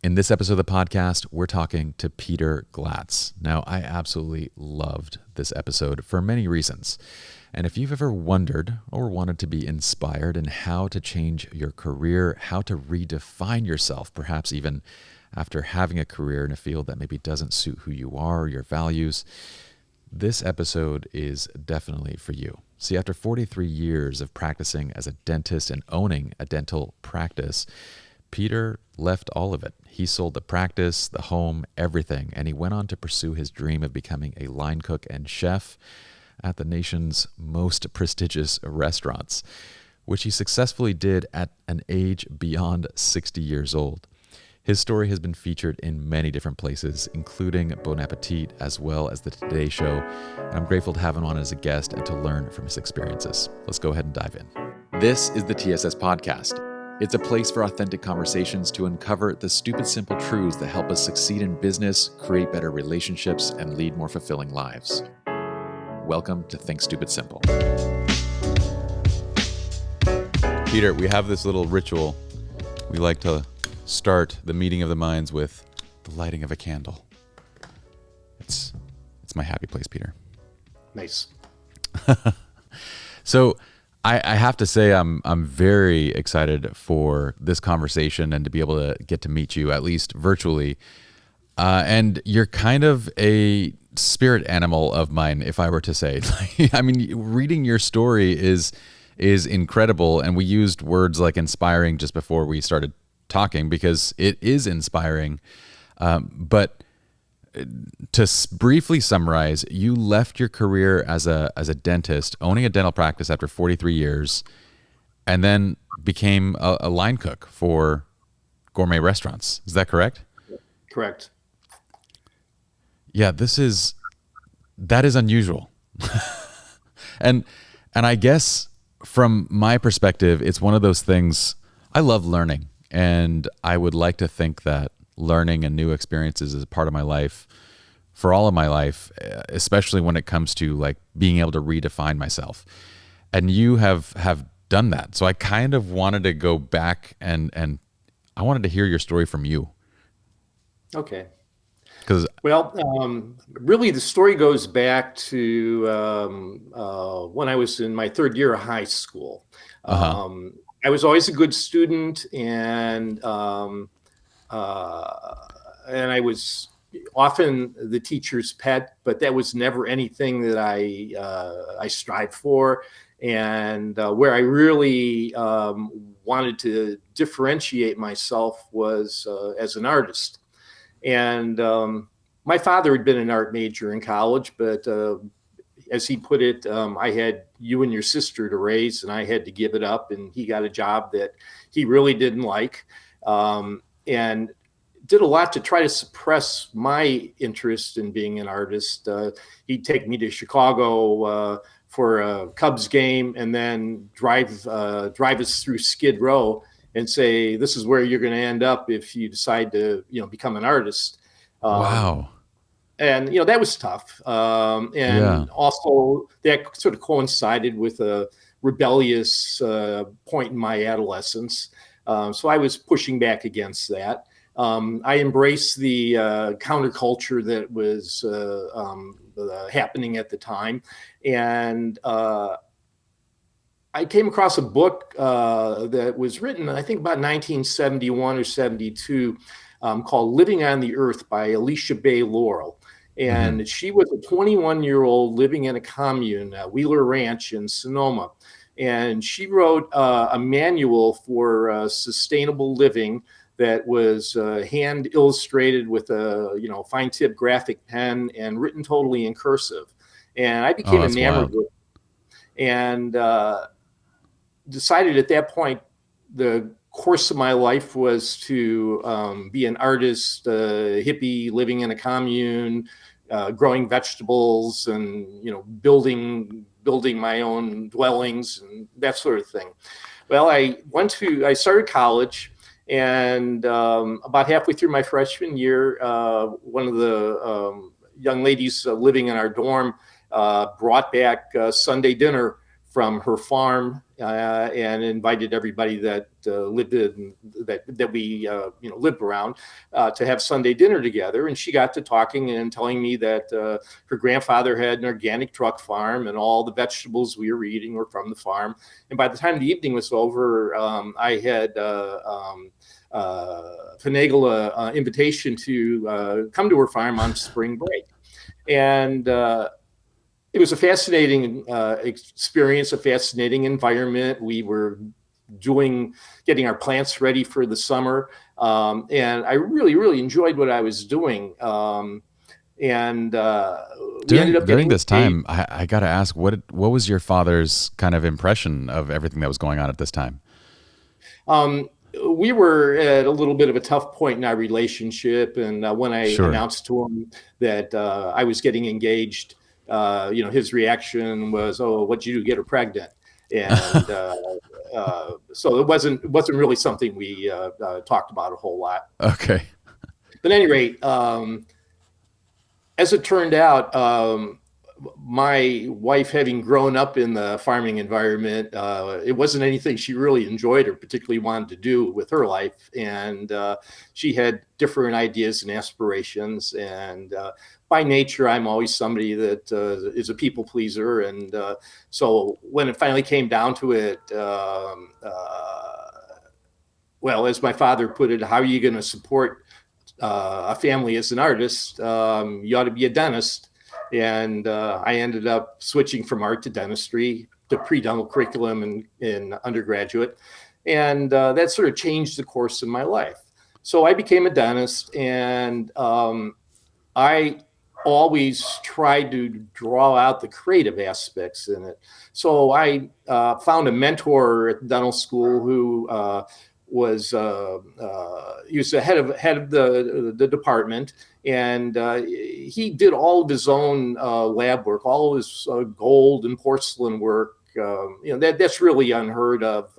In this episode of the podcast, we're talking to Peter Glatz. Now, I absolutely loved this episode for many reasons. And if you've ever wondered or wanted to be inspired in how to change your career, how to redefine yourself, perhaps even after having a career in a field that maybe doesn't suit who you are or your values, this episode is definitely for you. See, after 43 years of practicing as a dentist and owning a dental practice, Peter left all of it. He sold the practice, the home, everything, and he went on to pursue his dream of becoming a line cook and chef at the nation's most prestigious restaurants, which he successfully did at an age beyond 60 years old. His story has been featured in many different places, including Bon Appetit, as well as The Today Show, and I'm grateful to have him on as a guest and to learn from his experiences. Let's go ahead and dive in. This is the TSS Podcast. It's a place for authentic conversations to uncover the stupid, simple truths that help us succeed in business, create better relationships, and lead more fulfilling lives. Welcome to Think Stupid Simple. Peter, we have this little ritual. We like to start the meeting of the minds with the lighting of a candle. It's my happy place, Peter. Nice. So I have to say I'm very excited for this conversation and to be able to get to meet you, at least virtually. And you're kind of a spirit animal of mine, if I were to say. I mean, reading your story is incredible, and we used words like inspiring just before we started talking because it is inspiring. But to briefly summarize, you left your career as a dentist, owning a dental practice after 43 years, and then became a line cook for gourmet restaurants. Is that correct? Correct. Yeah, that is unusual. and I guess from my perspective, it's one of those things. I love learning, and I would like to think that learning and new experiences is a part of my life for all of my life, especially when it comes to like being able to redefine myself. And you have done that. So I kind of wanted to go back and I wanted to hear your story from you. Okay. Well, really the story goes back to when I was in my third year of high school. I was always a good student, and I was often the teacher's pet, but that was never anything that I strived for. And where I really wanted to differentiate myself was as an artist. And my father had been an art major in college, but as he put it, I had you and your sister to raise, and I had to give it up. And he got a job that he really didn't like. And did a lot to try to suppress my interest in being an artist. He'd take me to Chicago for a Cubs game, and then drive us through Skid Row and say, "This is where you're going to end up if you decide to, become an artist." Wow. And that was tough. Also that sort of coincided with a rebellious point in my adolescence. So I was pushing back against that. I embraced the counterculture that was happening at the time. And I came across a book that was written, I think, about 1971 or 72, called Living on the Earth by Alicia Bay Laurel. And she was a 21-year-old living in a commune, Wheeler Ranch in Sonoma. And she wrote a manual for sustainable living that was hand illustrated with a fine tip graphic pen and written totally in cursive. And I became enamored with it, and decided at that point the course of my life was to be an artist, hippie living in a commune, growing vegetables and building my own dwellings and that sort of thing. Well, I started college. And about halfway through my freshman year, one of the young ladies living in our dorm brought back Sunday dinner from her farm and invited everybody that lived in that we lived around to have Sunday dinner together. And she got to talking and telling me that her grandfather had an organic truck farm, and all the vegetables we were eating were from the farm. And by the time the evening was over, I had finagle an invitation to come to her farm on spring break. And it was a fascinating experience, a fascinating environment. We were getting our plants ready for the summer. And I really, really enjoyed what I was doing. We ended up during this time, I got to ask, what was your father's kind of impression of everything that was going on at this time? We were at a little bit of a tough point in our relationship. And when I announced to him that I was getting engaged, his reaction was, "Oh, what'd you do, get her pregnant?" And so it wasn't really something we talked about a whole lot. Okay. But at any rate, as it turned out, my wife, having grown up in the farming environment, it wasn't anything she really enjoyed or particularly wanted to do with her life. And she had different ideas and aspirations. And by nature, I'm always somebody that is a people pleaser. And so when it finally came down to it, well, as my father put it, how are you going to support a family as an artist? You ought to be a dentist. And I ended up switching from art to dentistry, to pre-dental curriculum in undergraduate. And that sort of changed the course of my life. So I became a dentist, and I always tried to draw out the creative aspects in it. So I found a mentor at dental school who was he was the head of the department, and he did all of his own lab work, all of his gold and porcelain work. That's really unheard of.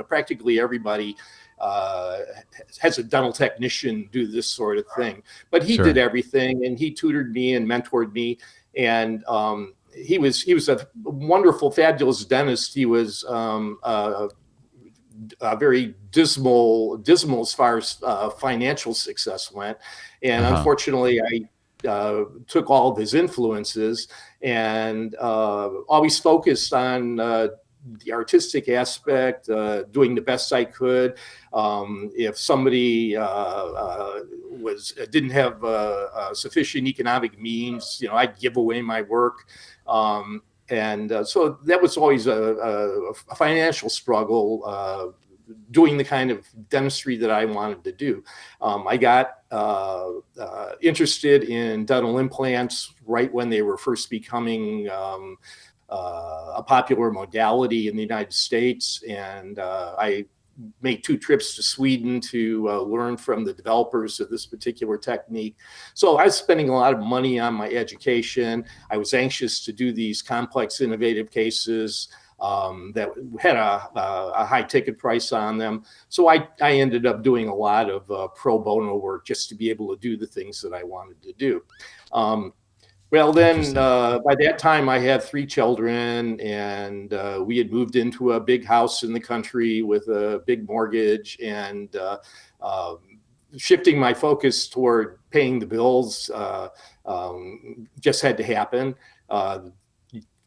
Practically everybody has a dental technician do this sort of thing, but he did everything, and he tutored me and mentored me. And he was a wonderful, fabulous dentist. He was very dismal as far as financial success went. And unfortunately, I took all of his influences and always focused on the artistic aspect, doing the best I could. If somebody didn't have sufficient economic means, I'd give away my work. So that was always a financial struggle, doing the kind of dentistry that I wanted to do. I got interested in dental implants right when they were first becoming a popular modality in the United States. And I made 2 trips to Sweden to learn from the developers of this particular technique. So I was spending a lot of money on my education. I was anxious to do these complex, innovative cases that had a high ticket price on them. So I ended up doing a lot of pro bono work just to be able to do the things that I wanted to do. Well, then by that time I had 3 children, and we had moved into a big house in the country with a big mortgage, and shifting my focus toward paying the bills just had to happen.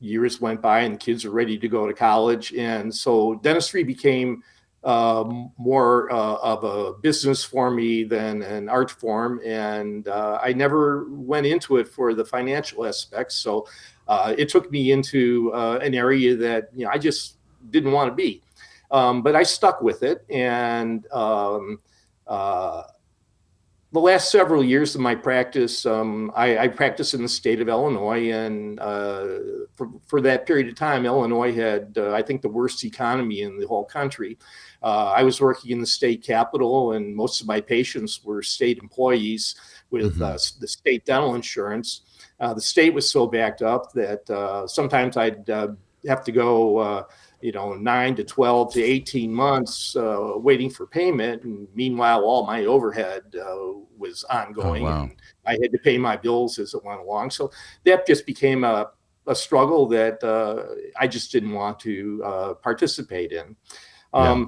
Years went by, and the kids were ready to go to college. And so dentistry became more of a business for me than an art form. And I never went into it for the financial aspects. So it took me into an area that I just didn't want to be. But I stuck with it. And the last several years of my practice, I practiced in the state of Illinois, and for that period of time, Illinois had, I think, the worst economy in the whole country. I was working in the state capitol, and most of my patients were state employees with the state dental insurance. The state was so backed up that sometimes I'd have to go 9 to 12 to 18 months waiting for payment. And meanwhile, all my overhead was ongoing. Oh, wow. And I had to pay my bills as it went along. So that just became a a struggle that I just didn't want to participate in. Yeah.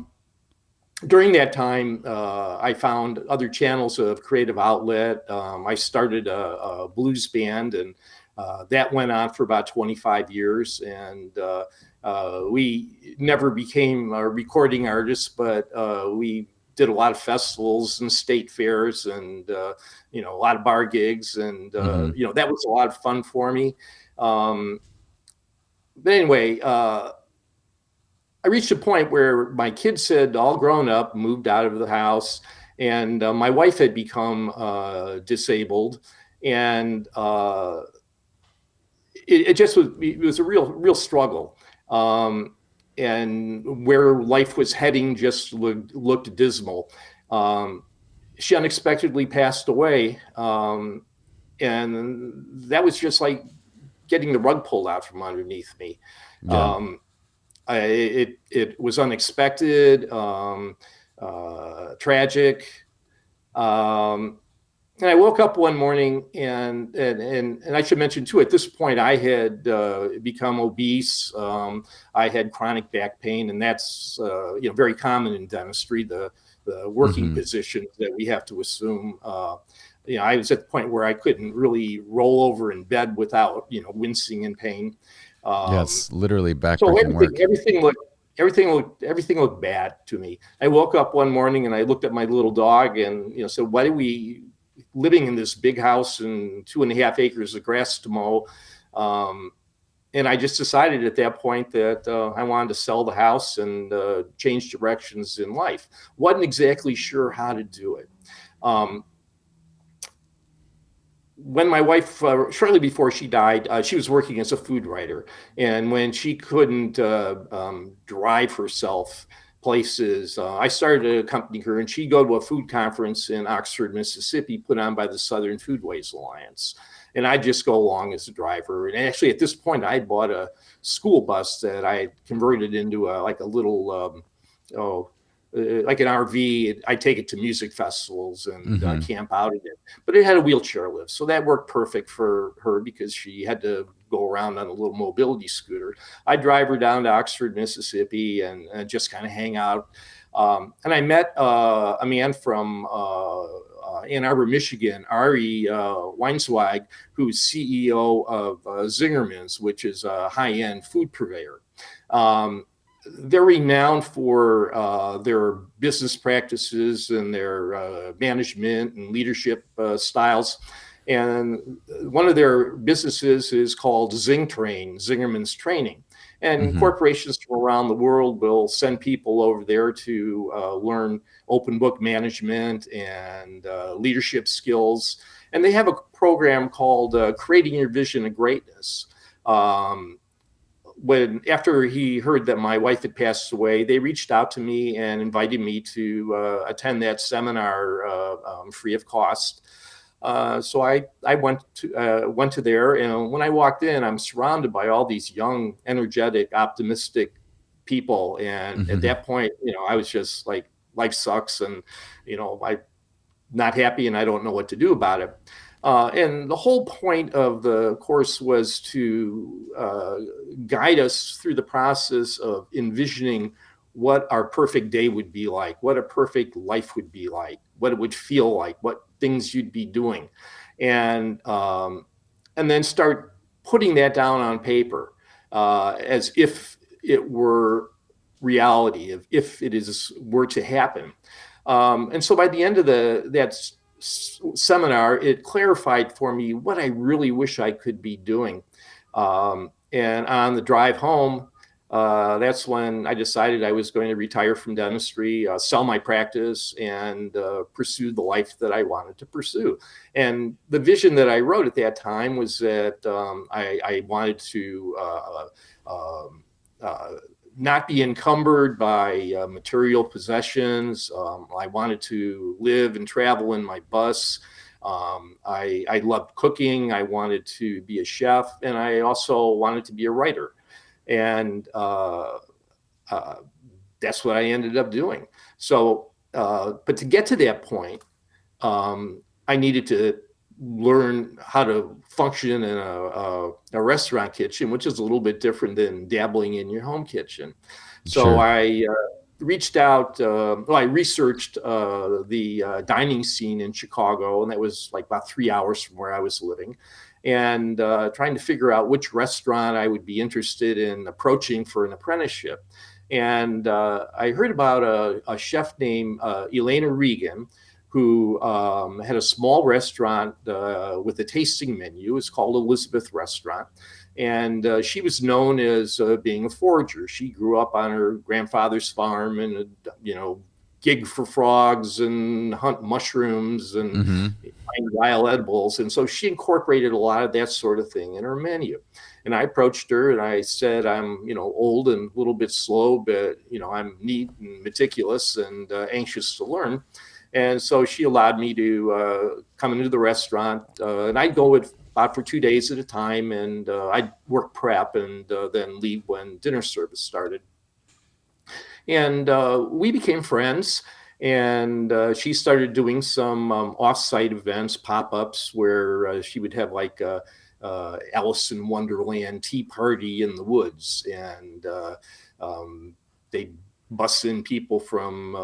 During that time, I found other channels of creative outlet. I started a blues band, and that went on for about 25 years. And we never became recording artists, but we did a lot of festivals and state fairs, and a lot of bar gigs, and Hmm. that was a lot of fun for me. Um, but anyway, I reached a point where my kids had all grown up, moved out of the house, and my wife had become disabled, and it was a real struggle, and where life was heading just looked dismal. Um, she unexpectedly passed away, and that was just like getting the rug pulled out from underneath me. Yeah. Um, it was unexpected, tragic. Um, and I woke up one morning, and I should mention too, at this point I had become obese. I had chronic back pain, and that's very common in dentistry. The working Hmm. positions that we have to assume. I was at the point where I couldn't really roll over in bed without wincing in pain. Yeah. Um, It's literally so backbreaking work. everything looked bad to me. I woke up one morning and I looked at my little dog, and said, "Why are we living in this big house and 2.5 acres of grass to mow?" Um, and I just decided at that point that I wanted to sell the house and change directions in life. Wasn't exactly sure how to do it. Um, when my wife, shortly before she died, she was working as a food writer. And when she couldn't drive herself places, I started to accompany her, and she'd go to a food conference in Oxford, Mississippi, put on by the Southern Foodways Alliance. And I'd just go along as a driver. And actually, at this point, I bought a school bus that I converted into like a little, like an RV. I take it to music festivals and Hmm. camp out in it. But it had a wheelchair lift, so that worked perfect for her because she had to go around on a little mobility scooter. I drive her down to Oxford, Mississippi, and just kind of hang out. And I met a man from Ann Arbor, Michigan, Ari Weinswag, who's CEO of Zingerman's, which is a high-end food purveyor. Um, they're renowned for their business practices and their management and leadership styles. And one of their businesses is called Zing Train, Zingerman's Training. And Hmm. corporations from around the world will send people over there to learn open book management and leadership skills. And they have a program called Creating Your Vision of Greatness. After he heard that my wife had passed away, they reached out to me and invited me to attend that seminar free of cost. So I went to there, and when I walked in, I'm surrounded by all these young, energetic, optimistic people. And at Hmm. that point, I was just like, life sucks, and I'm not happy, and I don't know what to do about it. And the whole point of the course was to guide us through the process of envisioning what our perfect day would be like, what a perfect life would be like, what it would feel like, what things you'd be doing, and um, and then start putting that down on paper as if it were reality, if it were to happen. And so by the end of that seminar, it clarified for me what I really wish I could be doing. And on the drive home, that's when I decided I was going to retire from dentistry, sell my practice, and pursue the life that I wanted to pursue. And the vision that I wrote at that time was that I wanted to not be encumbered by material possessions. I wanted to live and travel in my bus. I loved cooking. I wanted to be a chef, and I also wanted to be a writer. And uh, that's what I ended up doing. So, but to get to that point, I needed to learn how to function in a restaurant kitchen, which is a little bit different than dabbling in your home kitchen. So Sure. I reached out, I researched the dining scene in Chicago, and that was like about 3 hours from where I was living, and trying to figure out which restaurant I would be interested in approaching for an apprenticeship. And I heard about a chef named Elena Regan, who had a small restaurant with a tasting menu. It's called Elizabeth Restaurant. And she was known as being a forager. She grew up on her grandfather's farm and, gig for frogs and hunt mushrooms and find wild edibles. And so she incorporated a lot of that sort of thing in her menu. And I approached her and I said, I'm, old and a little bit slow, but, I'm neat and meticulous and anxious to learn. And so she allowed me to come into the restaurant, and I'd go about for 2 days at a time, and I'd work prep and then leave when dinner service started. And we became friends, and she started doing some off-site events, pop-ups, where she would have like Alice in Wonderland tea party in the woods, and they'd bus in people from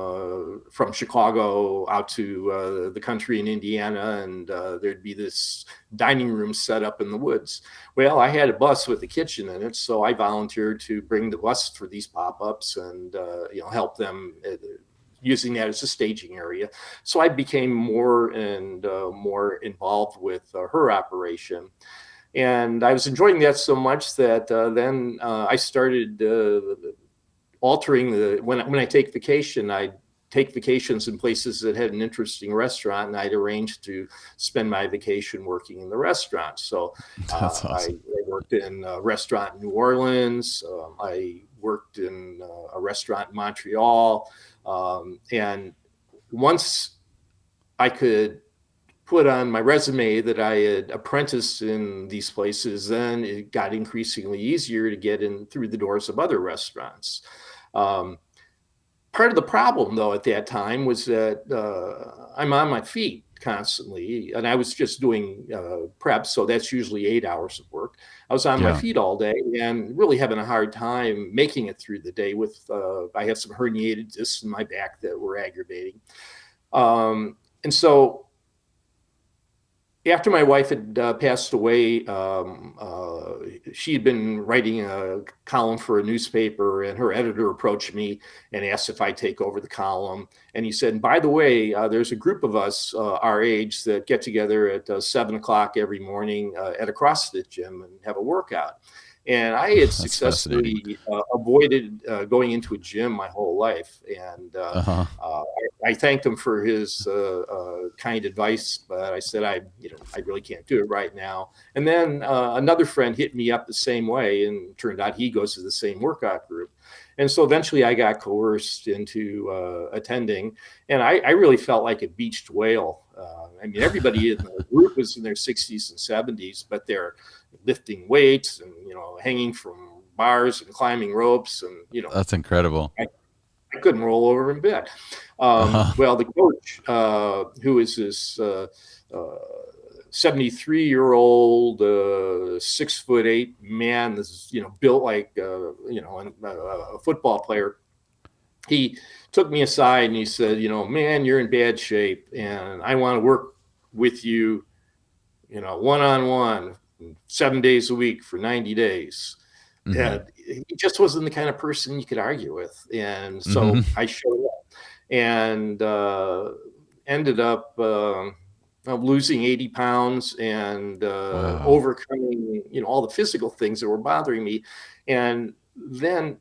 Chicago out to the country in Indiana, and there'd be this dining room set up in the woods. Well, I had a bus with a kitchen in it, so I volunteered to bring the bus for these pop-ups and help them using that as a staging area. So I became more and more involved with her operation. And I was enjoying that so much that then I started altering when I take vacation, I take vacations in places that had an interesting restaurant, and I'd arrange to spend my vacation working in the restaurant. So That's awesome. I worked in a restaurant in New Orleans. I worked in a restaurant in Montreal. And once I could put on my resume that I had apprenticed in these places, then it got increasingly easier to get in through the doors of other restaurants. Part of the problem, though, at that time was that I'm on my feet constantly, and I was just doing prep, so that's usually 8 hours of work. I was on my Yeah. feet all day and really having a hard time making it through the day with, I had some herniated discs in my back that were aggravating. And so after my wife had passed away, she had been writing a column for a newspaper, and her editor approached me and asked if I'd take over the column. And he said, by the way, there's a group of us our age that get together at 7 o'clock every morning at a CrossFit gym and have a workout. And I had successfully avoided going into a gym my whole life. And I thanked him for his kind advice, but I said, I really can't do it right now. And then another friend hit me up the same way, and turned out he goes to the same workout group. And so eventually I got coerced into attending, and I really felt like a beached whale. Everybody in the group was in their 60s and 70s, but they're lifting weights and, hanging from bars and climbing ropes. And, That's incredible. I couldn't roll over in bed. Well, the coach, who is this 73-year-old, 6'8" man, this, built like, a football player, he took me aside and he said, man, you're in bad shape, and I want to work with you, one-on-one, 7 days a week for 90 days. And he just wasn't the kind of person you could argue with. And so I showed up and ended up losing 80 pounds and overcoming, all the physical things that were bothering me. And then,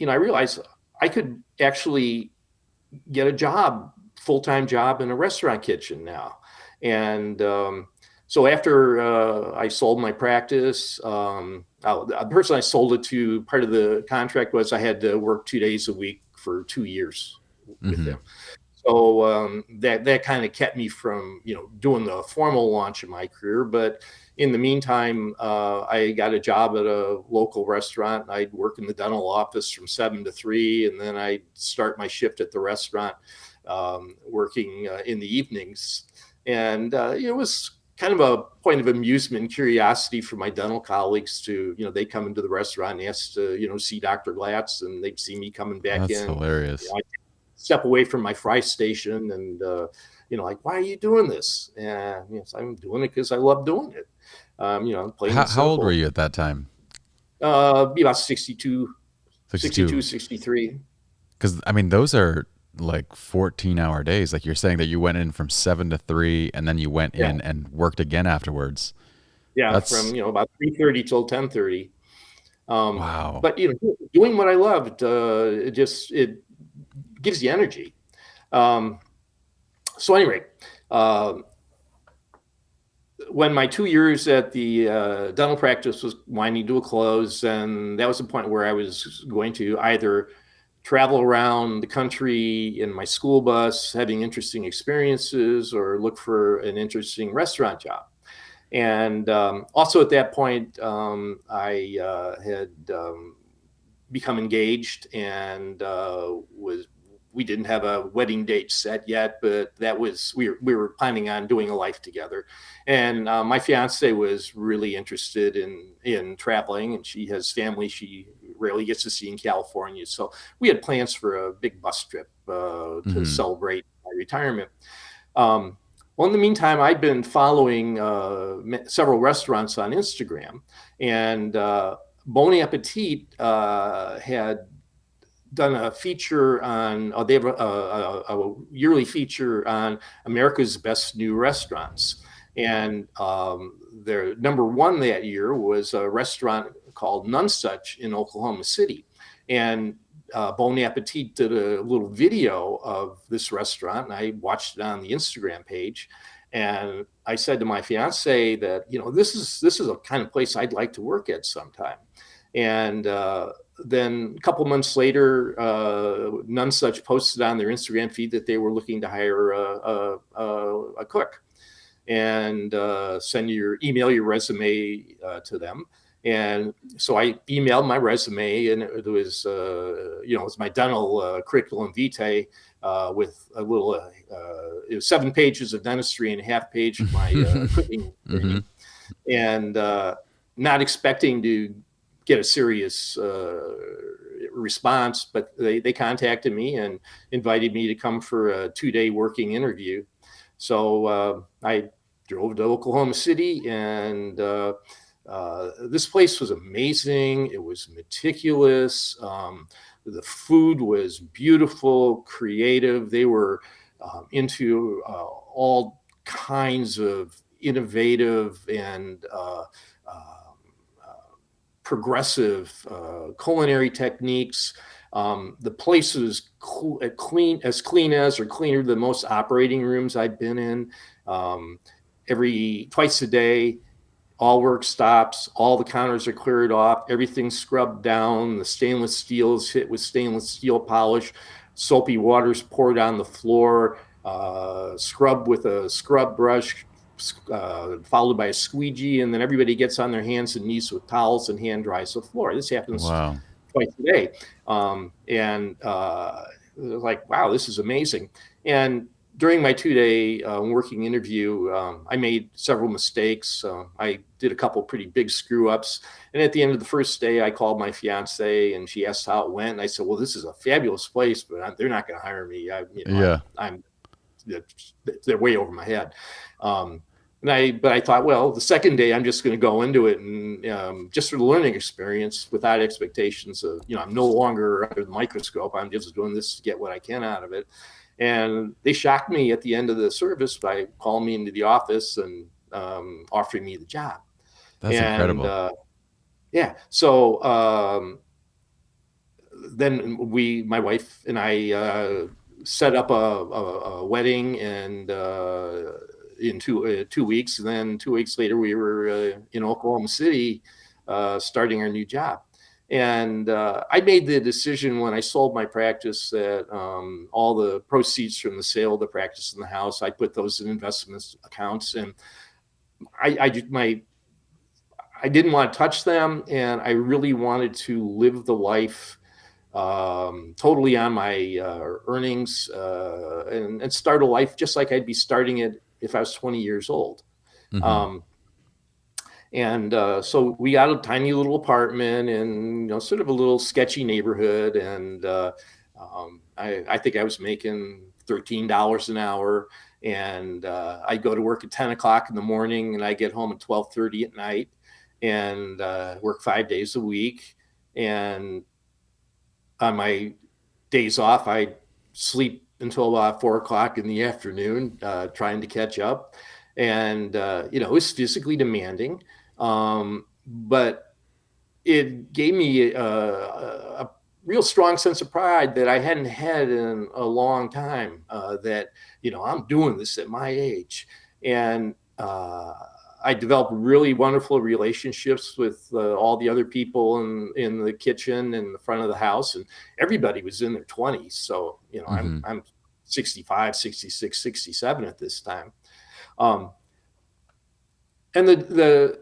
I realized I could actually get a job, full-time job in a restaurant kitchen now. And so after I sold my practice, the person I sold it to, part of the contract was I had to work 2 days a week for 2 years with them. So that kind of kept me from, doing the formal launch of my career. But in the meantime, I got a job at a local restaurant. I'd work in the dental office from 7 to 3, and then I'd start my shift at the restaurant, working in the evenings. And it was kind of a point of amusement and curiosity for my dental colleagues to, they come into the restaurant and ask to, see Dr. Glatz, and they'd see me coming back That's in. hilarious. I step away from my fry station and, like, why are you doing this? And so I'm doing it because I love doing it. Plain and How old were simple. you at that time? Be about 62, 62, 62. 63. Because, I mean, those are like 14-hour days. Like you're saying that you went in from 7 to 3 and then you went Yeah. in and worked again afterwards. Yeah. That's From, about 3:30 till 10:30. wow. But, doing what I loved, it gives you energy. So anyway, when my 2 years at the dental practice was winding to a close, and that was the point where I was going to either travel around the country in my school bus, having interesting experiences, or look for an interesting restaurant job. And also at that point, I had become engaged and we didn't have a wedding date set yet, but that was we were planning on doing a life together. And my fiance was really interested in traveling, and she has family she rarely gets to see in California. So we had plans for a big bus trip to celebrate my retirement. Well, in the meantime, I'd been following several restaurants on Instagram, and Bon Appetit had done a feature on, they have a yearly feature on America's Best New Restaurants. And their number one that year was a restaurant called None Such in Oklahoma City. And Bon Appetit did a little video of this restaurant, and I watched it on the Instagram page. And I said to my fiance that, this is a kind of place I'd like to work at sometime. And then a couple months later, None Such posted on their Instagram feed that they were looking to hire a cook, and email your resume to them. And so I emailed my resume, and it was, it was my dental curriculum vitae with a little, it was 7 pages of dentistry and a half page of my cooking training, and not expecting to get a serious response, but they contacted me and invited me to come for a 2-day working interview. So I drove to Oklahoma City, and this place was amazing. It was meticulous. The food was beautiful, creative. They were into all kinds of innovative and progressive culinary techniques. The place was clean as or cleaner than most operating rooms I'd been in. Twice a day, all work stops, all the counters are cleared off, everything's scrubbed down, the stainless steel is hit with stainless steel polish, soapy water's poured on the floor, scrubbed with a scrub brush, followed by a squeegee, and then everybody gets on their hands and knees with towels and hand dries the floor. This happens twice a day. And like, wow, this is amazing. And during my 2-day working interview, I made several mistakes. I did a couple pretty big screw ups. And at the end of the first day, I called my fiance, and she asked how it went. And I said, well, this is a fabulous place, but they're not going to hire me. They're way over my head. But I thought, well, the second day I'm just going to go into it and just for the learning experience without expectations of, I'm no longer under the microscope. I'm just doing this to get what I can out of it. And they shocked me at the end of the service by calling me into the office and offering me the job. That's incredible. Yeah. So then my wife and I set up a wedding, and in 2 weeks. And then 2 weeks later, we were in Oklahoma City starting our new job. And I made the decision when I sold my practice that all the proceeds from the sale of the practice in the house, I put those in investment accounts. And I didn't want to touch them. And I really wanted to live the life totally on my earnings and start a life just like I'd be starting it if I was 20 years old. Mm-hmm. And so we got a tiny little apartment in, sort of a little sketchy neighborhood. And I think I was making $13 an hour. And I go to work at 10 o'clock in the morning, and I get home at 12:30 at night, and work 5 days a week. And on my days off, I sleep until 4 o'clock in the afternoon, trying to catch up. And, it was physically demanding. But it gave me a real strong sense of pride that I hadn't had in a long time, that, I'm doing this at my age. And I developed really wonderful relationships with all the other people in the kitchen and the front of the house, and everybody was in their 20s. So, Mm-hmm. I'm 65, 66, 67 at this time. Um, and the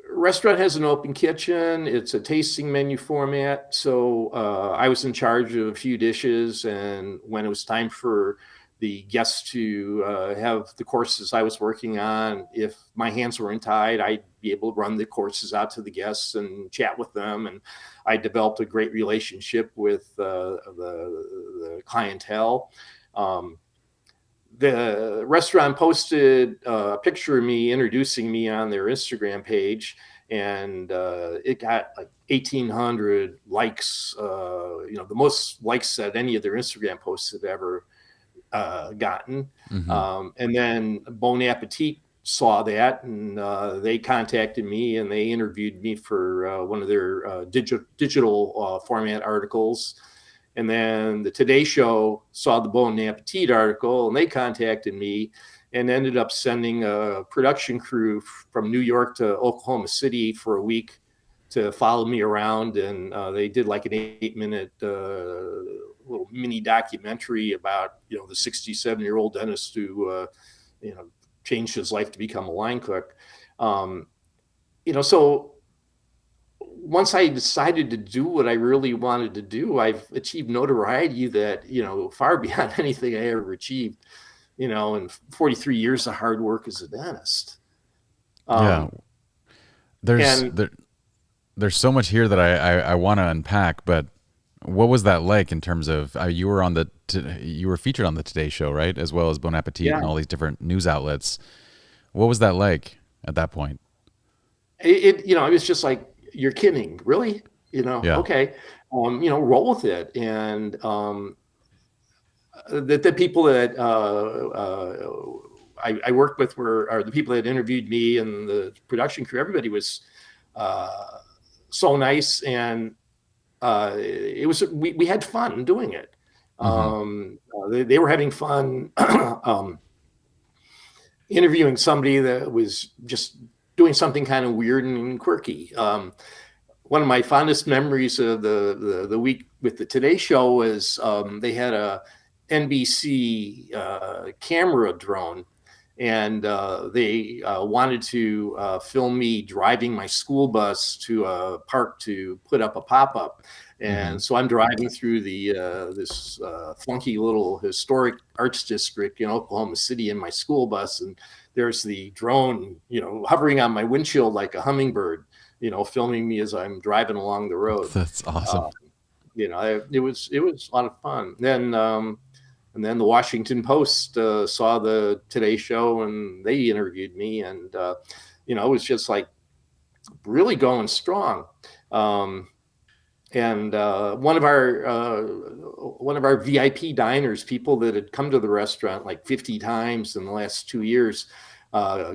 restaurant has an open kitchen. It's a tasting menu format. So I was in charge of a few dishes. And when it was time for the guests to have the courses I was working on, if my hands weren't tied, I'd be able to run the courses out to the guests and chat with them. And I developed a great relationship with the clientele. The restaurant posted a picture of me introducing me on their Instagram page, and it got like 1,800 likes. The most likes that any of their Instagram posts had ever gotten. Mm-hmm. And then Bon Appetit saw that, and they contacted me, and they interviewed me for one of their digital format articles. And then the Today Show saw the Bon Appetit article, and they contacted me and ended up sending a production crew from New York to Oklahoma City for a week to follow me around. And they did like an 8-minute little mini documentary about, the 67-year-old dentist who, changed his life to become a line cook. So once I decided to do what I really wanted to do, I've achieved notoriety that, far beyond anything I ever achieved, in 43 years of hard work as a dentist. Yeah. There's And there, there's so much here that I want to unpack, but what was that like in terms of you were on you were featured on the Today Show, right? As well as Bon Appetit yeah, and all these different news outlets. What was that like at that point? it was just like, you're kidding, really? Yeah. Okay. Roll with it. And the people that I worked with are the people that interviewed me, and the production crew. Everybody was so nice, and it was we had fun doing it. Mm-hmm. They were having fun interviewing somebody that was just doing something kind of weird and quirky. One of my fondest memories of the week with the Today Show was they had a NBC camera drone, and they wanted to film me driving my school bus to a park to put up a pop-up. Mm-hmm. And so I'm driving through this funky little historic arts district in Oklahoma City in my school bus, and there's the drone, hovering on my windshield like a hummingbird, filming me as I'm driving along the road. That's awesome. It was a lot of fun. And then the Washington Post saw the Today Show, and they interviewed me, and it was just like really going strong. And one of our VIP diners, people that had come to the restaurant like 50 times in the last 2 years,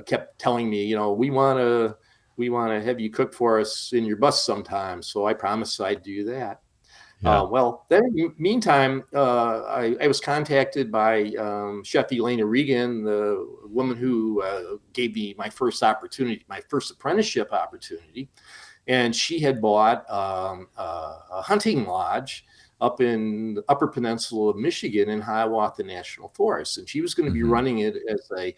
kept telling me, we want to have you cook for us in your bus sometime. So I promised I'd do that. Yeah. Well, then, meantime, I was contacted by Chef Elena Regan, the woman who gave me my first apprenticeship opportunity. And she had bought a hunting lodge up in the Upper Peninsula of Michigan in Hiawatha National Forest. And she was going to be Mm-hmm. running it as a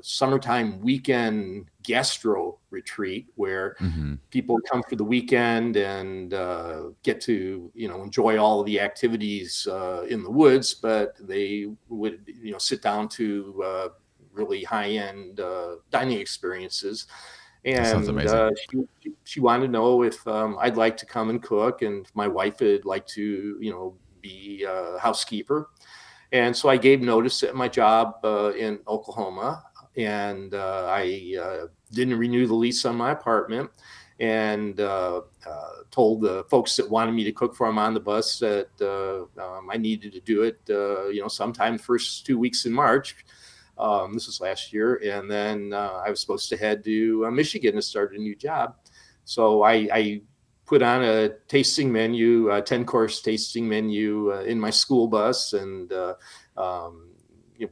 summertime weekend gastro retreat where Mm-hmm. people would come for the weekend and get to enjoy all of the activities in the woods, but they would sit down to really high-end dining experiences. That sounds And amazing. she wanted to know if I'd like to come and cook, and if my wife would like to, be a housekeeper. And so I gave notice at my job in Oklahoma, and I didn't renew the lease on my apartment, and told the folks that wanted me to cook for them on the bus that I needed to do it, sometime the first 2 weeks in March. This was last year, and then I was supposed to head to Michigan to start a new job. So I put on a tasting menu, a 10-course tasting menu in my school bus, and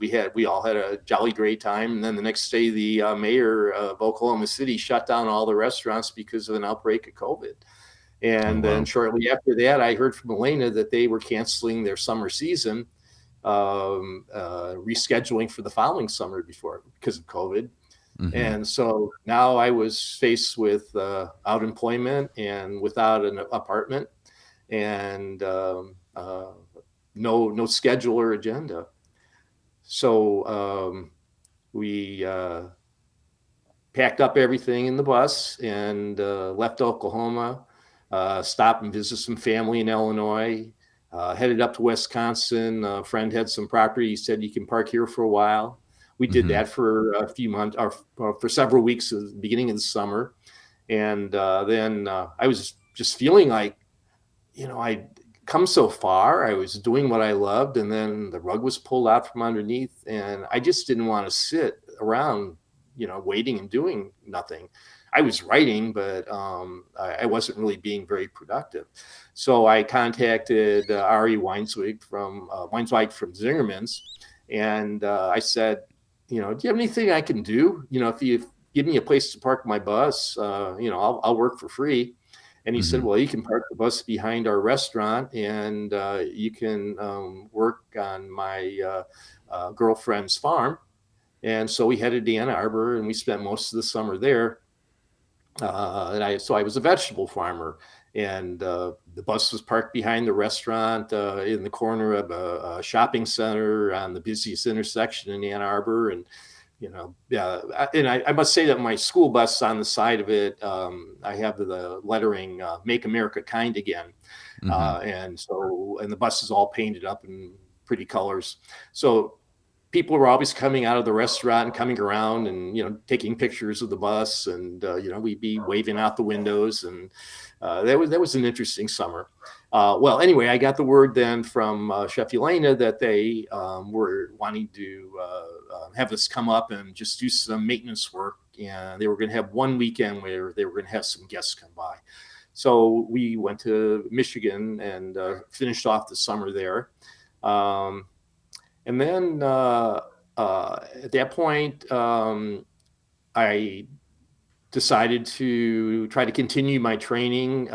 we all had a jolly great time. And then the next day, the mayor of Oklahoma City shut down all the restaurants because of an outbreak of COVID. Oh, And then wow. shortly after that, I heard from Elena that they were canceling their summer season, rescheduling for the following summer because of COVID. Hmm. And so now I was faced with out employment and without an apartment, and no schedule or agenda. So we packed up everything in the bus and left Oklahoma, stopped and visited some family in Illinois, headed up to Wisconsin. A friend had some property. He said, "You can park here for a while." We did Hmm. that for a few months, or for several weeks at the beginning of the summer. And then I was just feeling like, I'd come so far. I was doing what I loved, and then the rug was pulled out from underneath, and I just didn't want to sit around, waiting and doing nothing. I was writing, but I wasn't really being very productive. So I contacted Ari Weinswig from Zingerman's, and I said, do you have anything I can do? If you give me a place to park my bus, I'll work for free. And he said, Hmm. well, you can park the bus behind our restaurant, and you can work on my girlfriend's farm. And so we headed to Ann Arbor, and we spent most of the summer there. So I was a vegetable farmer, and the bus was parked behind the restaurant in the corner of a shopping center on the busiest intersection in Ann Arbor. And yeah, and I must say that my school bus on the side of it, I have the lettering "Make America Kind Again," Hmm. and the bus is all painted up in pretty colors. So people were always coming out of the restaurant and coming around and taking pictures of the bus, and we'd be waving out the windows, and that was an interesting summer. Well, anyway, I got the word then from Chef Elena that they were wanting to have us come up and just do some maintenance work, and they were going to have one weekend where they were going to have some guests come by. So we went to Michigan and finished off the summer there. And then at that point, I decided to try to continue my training.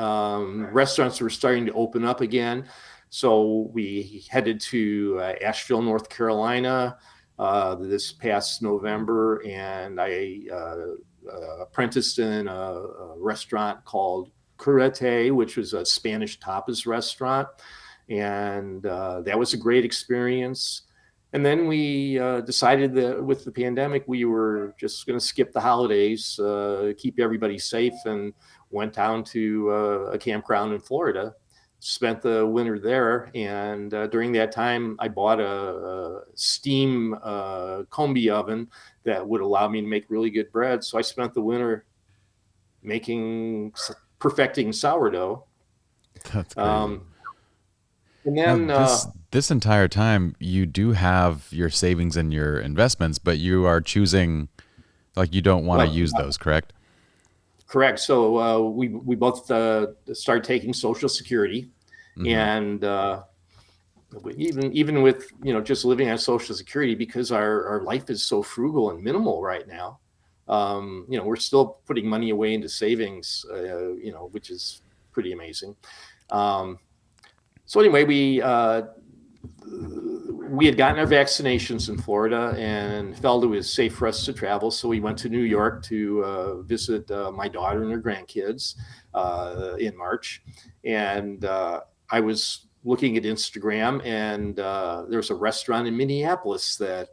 Restaurants were starting to open up again. So we headed to Asheville, North Carolina this past November, and I apprenticed in a restaurant called Curate, which was a Spanish tapas restaurant. And that was a great experience. And then we decided that with the pandemic, we were just going to skip the holidays, keep everybody safe, and went down to a campground in Florida, spent the winter there. And during that time, I bought a steam combi oven that would allow me to make really good bread. So I spent the winter perfecting sourdough. That's crazy. Um, and Now, then this entire time, you do have your savings and your investments, but you are choosing, like, you don't want to well, use those, correct? Correct. So we both started taking Social Security, Hmm. and even with just living on Social Security, because our life is so frugal and minimal right now. We're still putting money away into savings, which is pretty amazing. Um, so anyway, we had gotten our vaccinations in Florida and felt it was safe for us to travel. So we went to New York to visit my daughter and her grandkids in March. And I was looking at Instagram, and there's a restaurant in Minneapolis that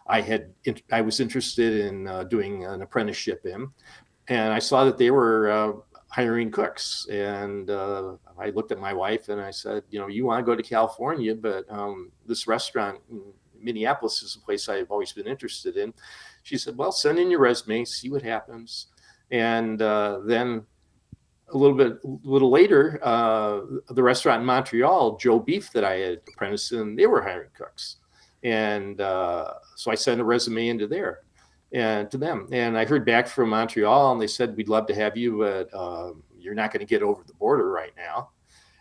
I was interested in doing an apprenticeship in, and I saw that they were hiring cooks. And I looked at my wife and I said, you want to go to California, but this restaurant in Minneapolis is a place I've always been interested in. She said, well, send in your resume, see what happens. And then a little later, the restaurant in Montreal, Joe Beef, that I had apprenticed in, they were hiring cooks. And so I sent a resume into there and to them. And I heard back from Montreal, and they said, we'd love to have you, but you're not going to get over the border right now.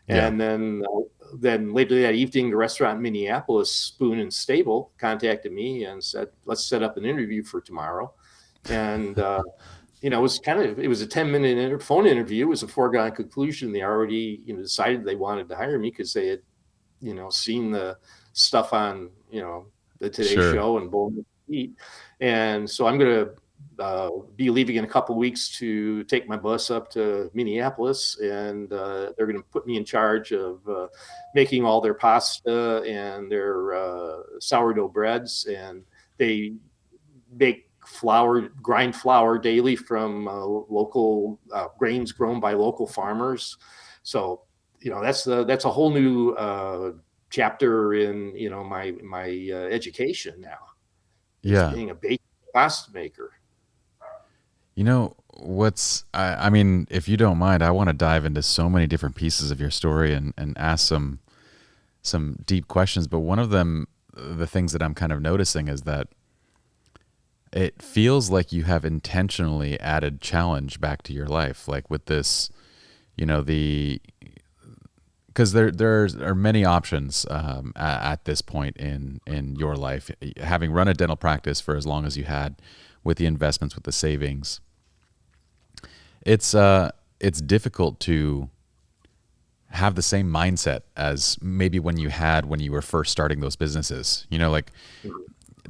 Yeah. And then later that evening, the restaurant in Minneapolis, Spoon and Stable, contacted me and said, let's set up an interview for tomorrow. And it was it was a 10-minute phone interview. It was a foregone conclusion. They already, decided they wanted to hire me because they had, seen the stuff on, the Today Sure. Show and Bull Eat. And so I'm going to be leaving in a couple of weeks to take my bus up to Minneapolis, and they're going to put me in charge of making all their pasta and their sourdough breads. And they make grind flour daily from local grains grown by local farmers. So, that's a whole new chapter in, my education now, is Yeah. being a baked pasta maker. I mean, if you don't mind, I want to dive into so many different pieces of your story and ask some deep questions. But one of them, the things that I'm kind of noticing, is that it feels like you have intentionally added challenge back to your life, like with this, because there are many options at this point in your life, having run a dental practice for as long as you had, with the investments, with the savings. It's difficult to have the same mindset as maybe when you were first starting those businesses. Like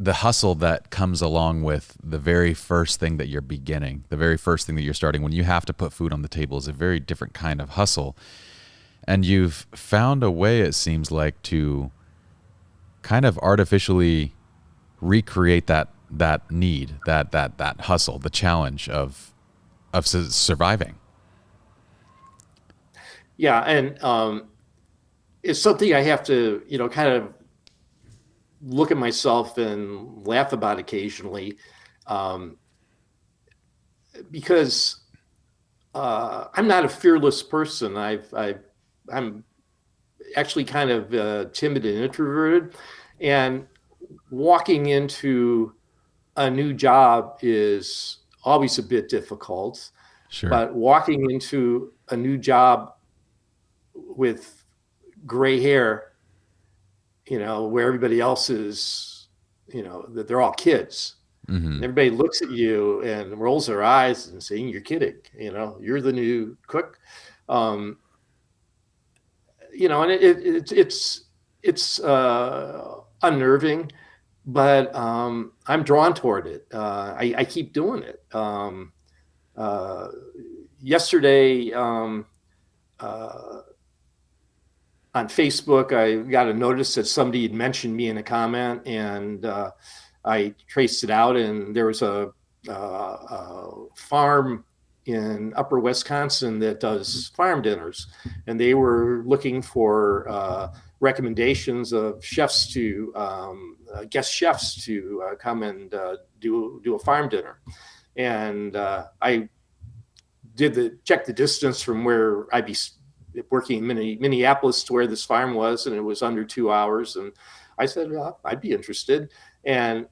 the hustle that comes along with the very first thing that you're beginning, the very first thing that you're starting, when you have to put food on the table, is a very different kind of hustle. And you've found a way, it seems like, to kind of artificially recreate that need, that hustle, the challenge of surviving. Yeah, and it's something I have to, kind of look at myself and laugh about occasionally, because I'm not a fearless person. I'm actually kind of timid and introverted, and walking into a new job is always a bit difficult. Sure. But walking into a new job with gray hair, where everybody else is, that they're all kids. Mm-hmm. And everybody looks at you and rolls their eyes and saying, you're kidding, you're the new cook. And it's unnerving, but I'm drawn toward it. I keep doing it. Yesterday, on Facebook, I got a notice that somebody had mentioned me in a comment, and I traced it out, and there was a farm in upper Wisconsin that does farm dinners, and they were looking for recommendations of chefs to guest chefs to come and do a farm dinner. And I checked the distance from where I'd be working in Minneapolis to where this farm was, and it was under 2 hours. And I said, well, I'd be interested. And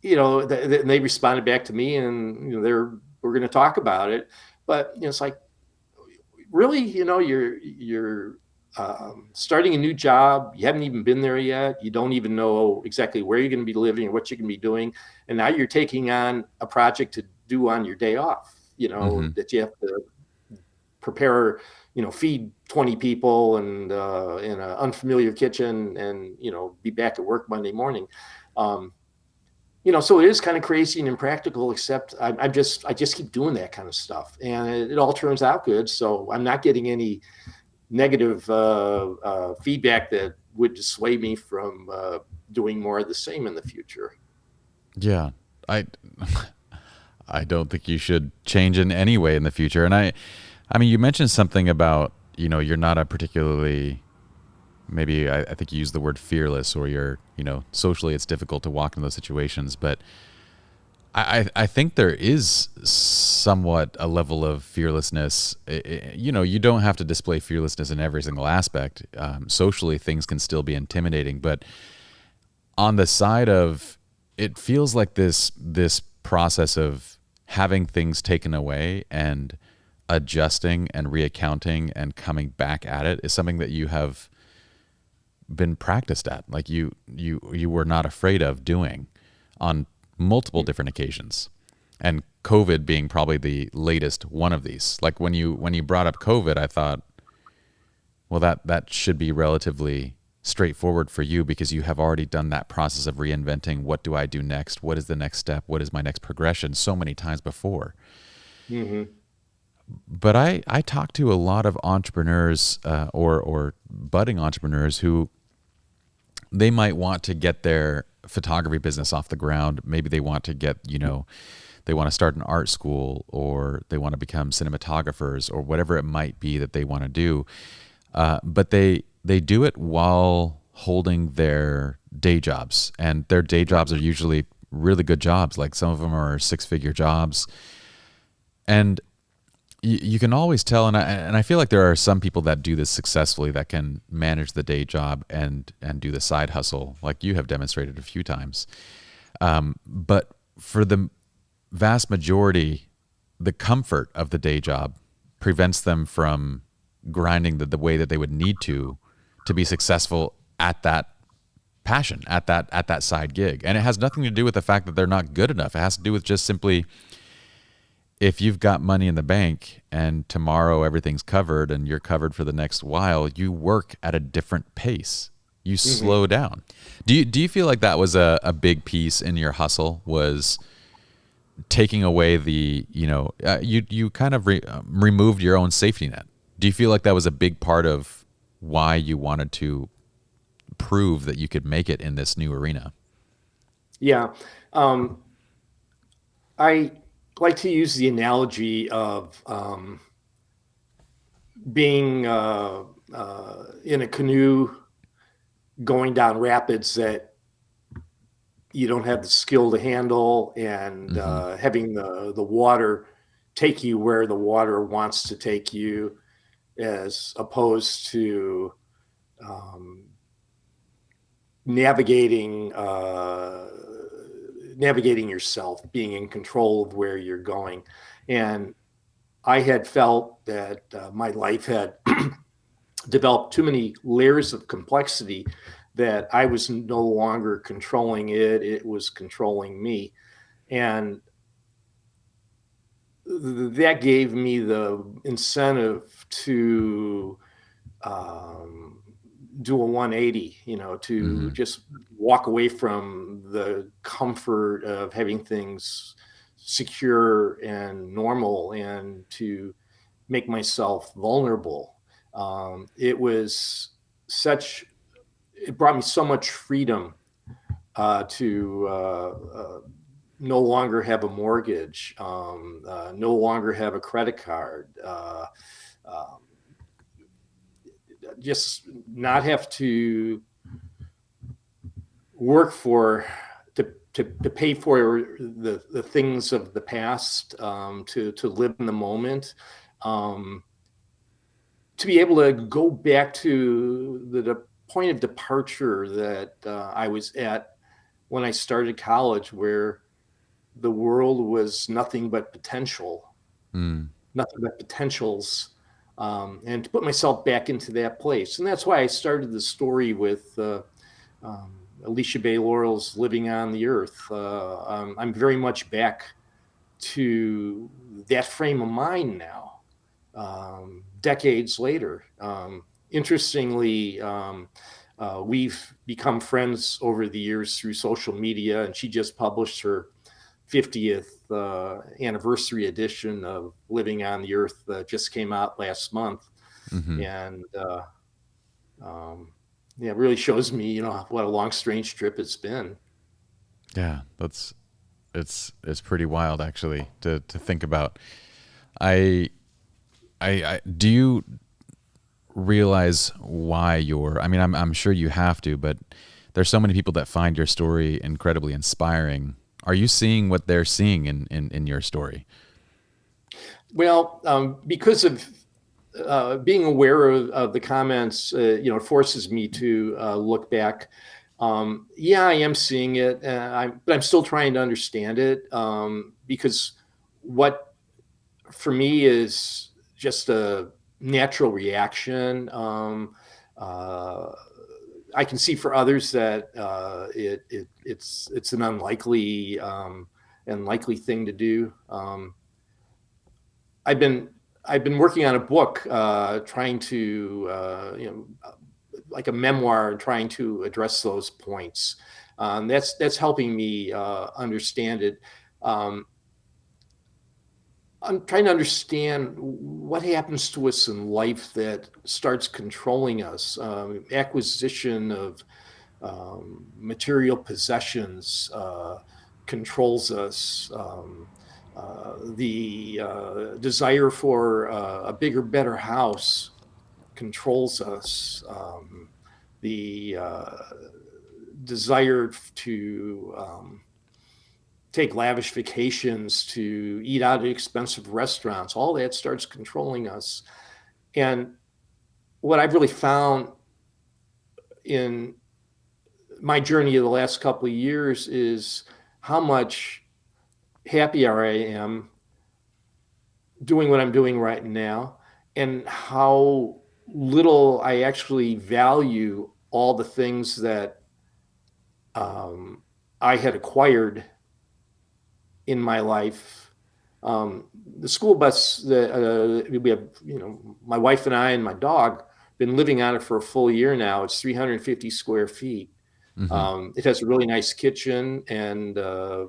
they responded back to me, and we're going to talk about it. But it's like, really, you're starting a new job. You haven't even been there yet. You don't even know exactly where you're going to be living or what you're going to be doing. And now you're taking on a project to do on your day off, Mm-hmm. that you have to prepare, feed 20 people and in an unfamiliar kitchen, and, be back at work Monday morning. So it is kind of crazy and impractical, except I just keep doing that kind of stuff, and it all turns out good. So I'm not getting any negative feedback that would dissuade me from doing more of the same in the future. Yeah. I I don't think you should change in any way in the future. And I mean, you mentioned something about, you're not a particularly, maybe I think you used the word fearless, or you're, socially it's difficult to walk in those situations. But I think there is somewhat a level of fearlessness. You don't have to display fearlessness in every single aspect. Socially, things can still be intimidating, but on the side of, it feels like this process of having things taken away and adjusting and reaccounting and coming back at it is something that you have been practiced at, like you were not afraid of doing on multiple different occasions, and COVID being probably the latest one of these. Like when you brought up COVID, I thought, well, that should be relatively straightforward for you, because you have already done that process of reinventing. What do I do next? What is the next step? What is my next progression? So many times before. Hmm. But I talk to a lot of entrepreneurs, or budding entrepreneurs, who they might want to get their photography business off the ground. Maybe they want to get, they want to start an art school, or they want to become cinematographers, or whatever it might be that they want to do. But they do it while holding their day jobs, and their day Right. jobs are usually really good jobs. Like some of them are six-figure jobs, and you can always tell. And I feel like there are some people that do this successfully, that can manage the day job and do the side hustle, like you have demonstrated a few times. But for the vast majority, the comfort of the day job prevents them from grinding the way that they would need to be successful at that passion, at that side gig. And it has nothing to do with the fact that they're not good enough. It has to do with just simply, if you've got money in the bank and tomorrow everything's covered and you're covered for the next while, you work at a different pace. You Hmm. slow down. Do you feel like that was a big piece in your hustle, was taking away the, you kind of removed your own safety net? Do you feel like that was a big part of why you wanted to prove that you could make it in this new arena? Yeah. Um, I like to use the analogy of being in a canoe going down rapids that you don't have the skill to handle, and Hmm. having the water take you where the water wants to take you, as opposed to um, navigating navigating yourself, being in control of where you're going. And I had felt that my life had developed too many layers of complexity, that I was no longer controlling it, it was controlling me. And that gave me the incentive to um, do a 180, to Hmm. just walk away from the comfort of having things secure and normal, and to make myself vulnerable. It was such, it brought me so much freedom to no longer have a mortgage, no longer have a credit card, um, just not have to work for, to pay for the things of the past, to live in the moment, um, to be able to go back to the point of departure that I was at when I started college, where the world was nothing but potential, Mm. nothing but potentials, and to put myself back into that place. And that's why I started the story with Alicia Bay Laurel's Living on the Earth. I'm very much back to that frame of mind now, decades later. Interestingly, we've become friends over the years through social media, and she just published her 50th anniversary edition of Living on the Earth, just came out last month. Hmm. And yeah, it really shows me, what a long, strange trip it's been. Yeah, that's It's pretty wild actually to think about. I I do you realize why you're, I mean, I'm sure you have to, but there's so many people that find your story incredibly inspiring. Are you seeing what they're seeing in your story? Well, because of being aware of the comments, it forces me to look back. Yeah, I am seeing it, but I'm still trying to understand it, because what for me is just a natural reaction. Uh, I can see for others that it's an unlikely thing to do. I've been I've been working on a book, trying to like a memoir, trying to address those points. That's helping me understand it. Um, I'm trying to understand what happens to us in life that starts controlling us. Acquisition of material possessions controls us. The desire for a bigger, better house controls us. The desire to take lavish vacations, to eat out at expensive restaurants, all that starts controlling us. And what I've really found in my journey of the last couple of years is how much happier I am doing what I'm doing right now, and how little I actually value all the things that I had acquired in my life. The school bus that we have, my wife and I and my dog been living on it for a full year now. It's 350 square feet. Mm-hmm. It has a really nice kitchen and a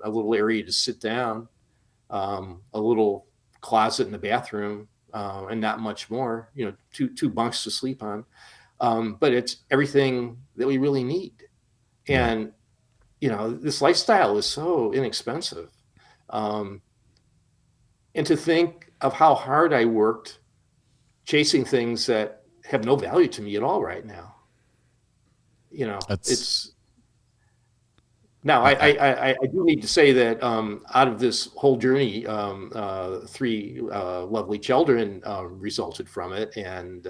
little area to sit down, a little closet in the bathroom, and not much more. Two bunks to sleep on. But it's everything that we really need. Yeah. And this lifestyle is so inexpensive. And to think of how hard I worked chasing things that have no value to me at all right now. That's, It's now I I do need to say that out of this whole journey, three lovely children resulted from it, and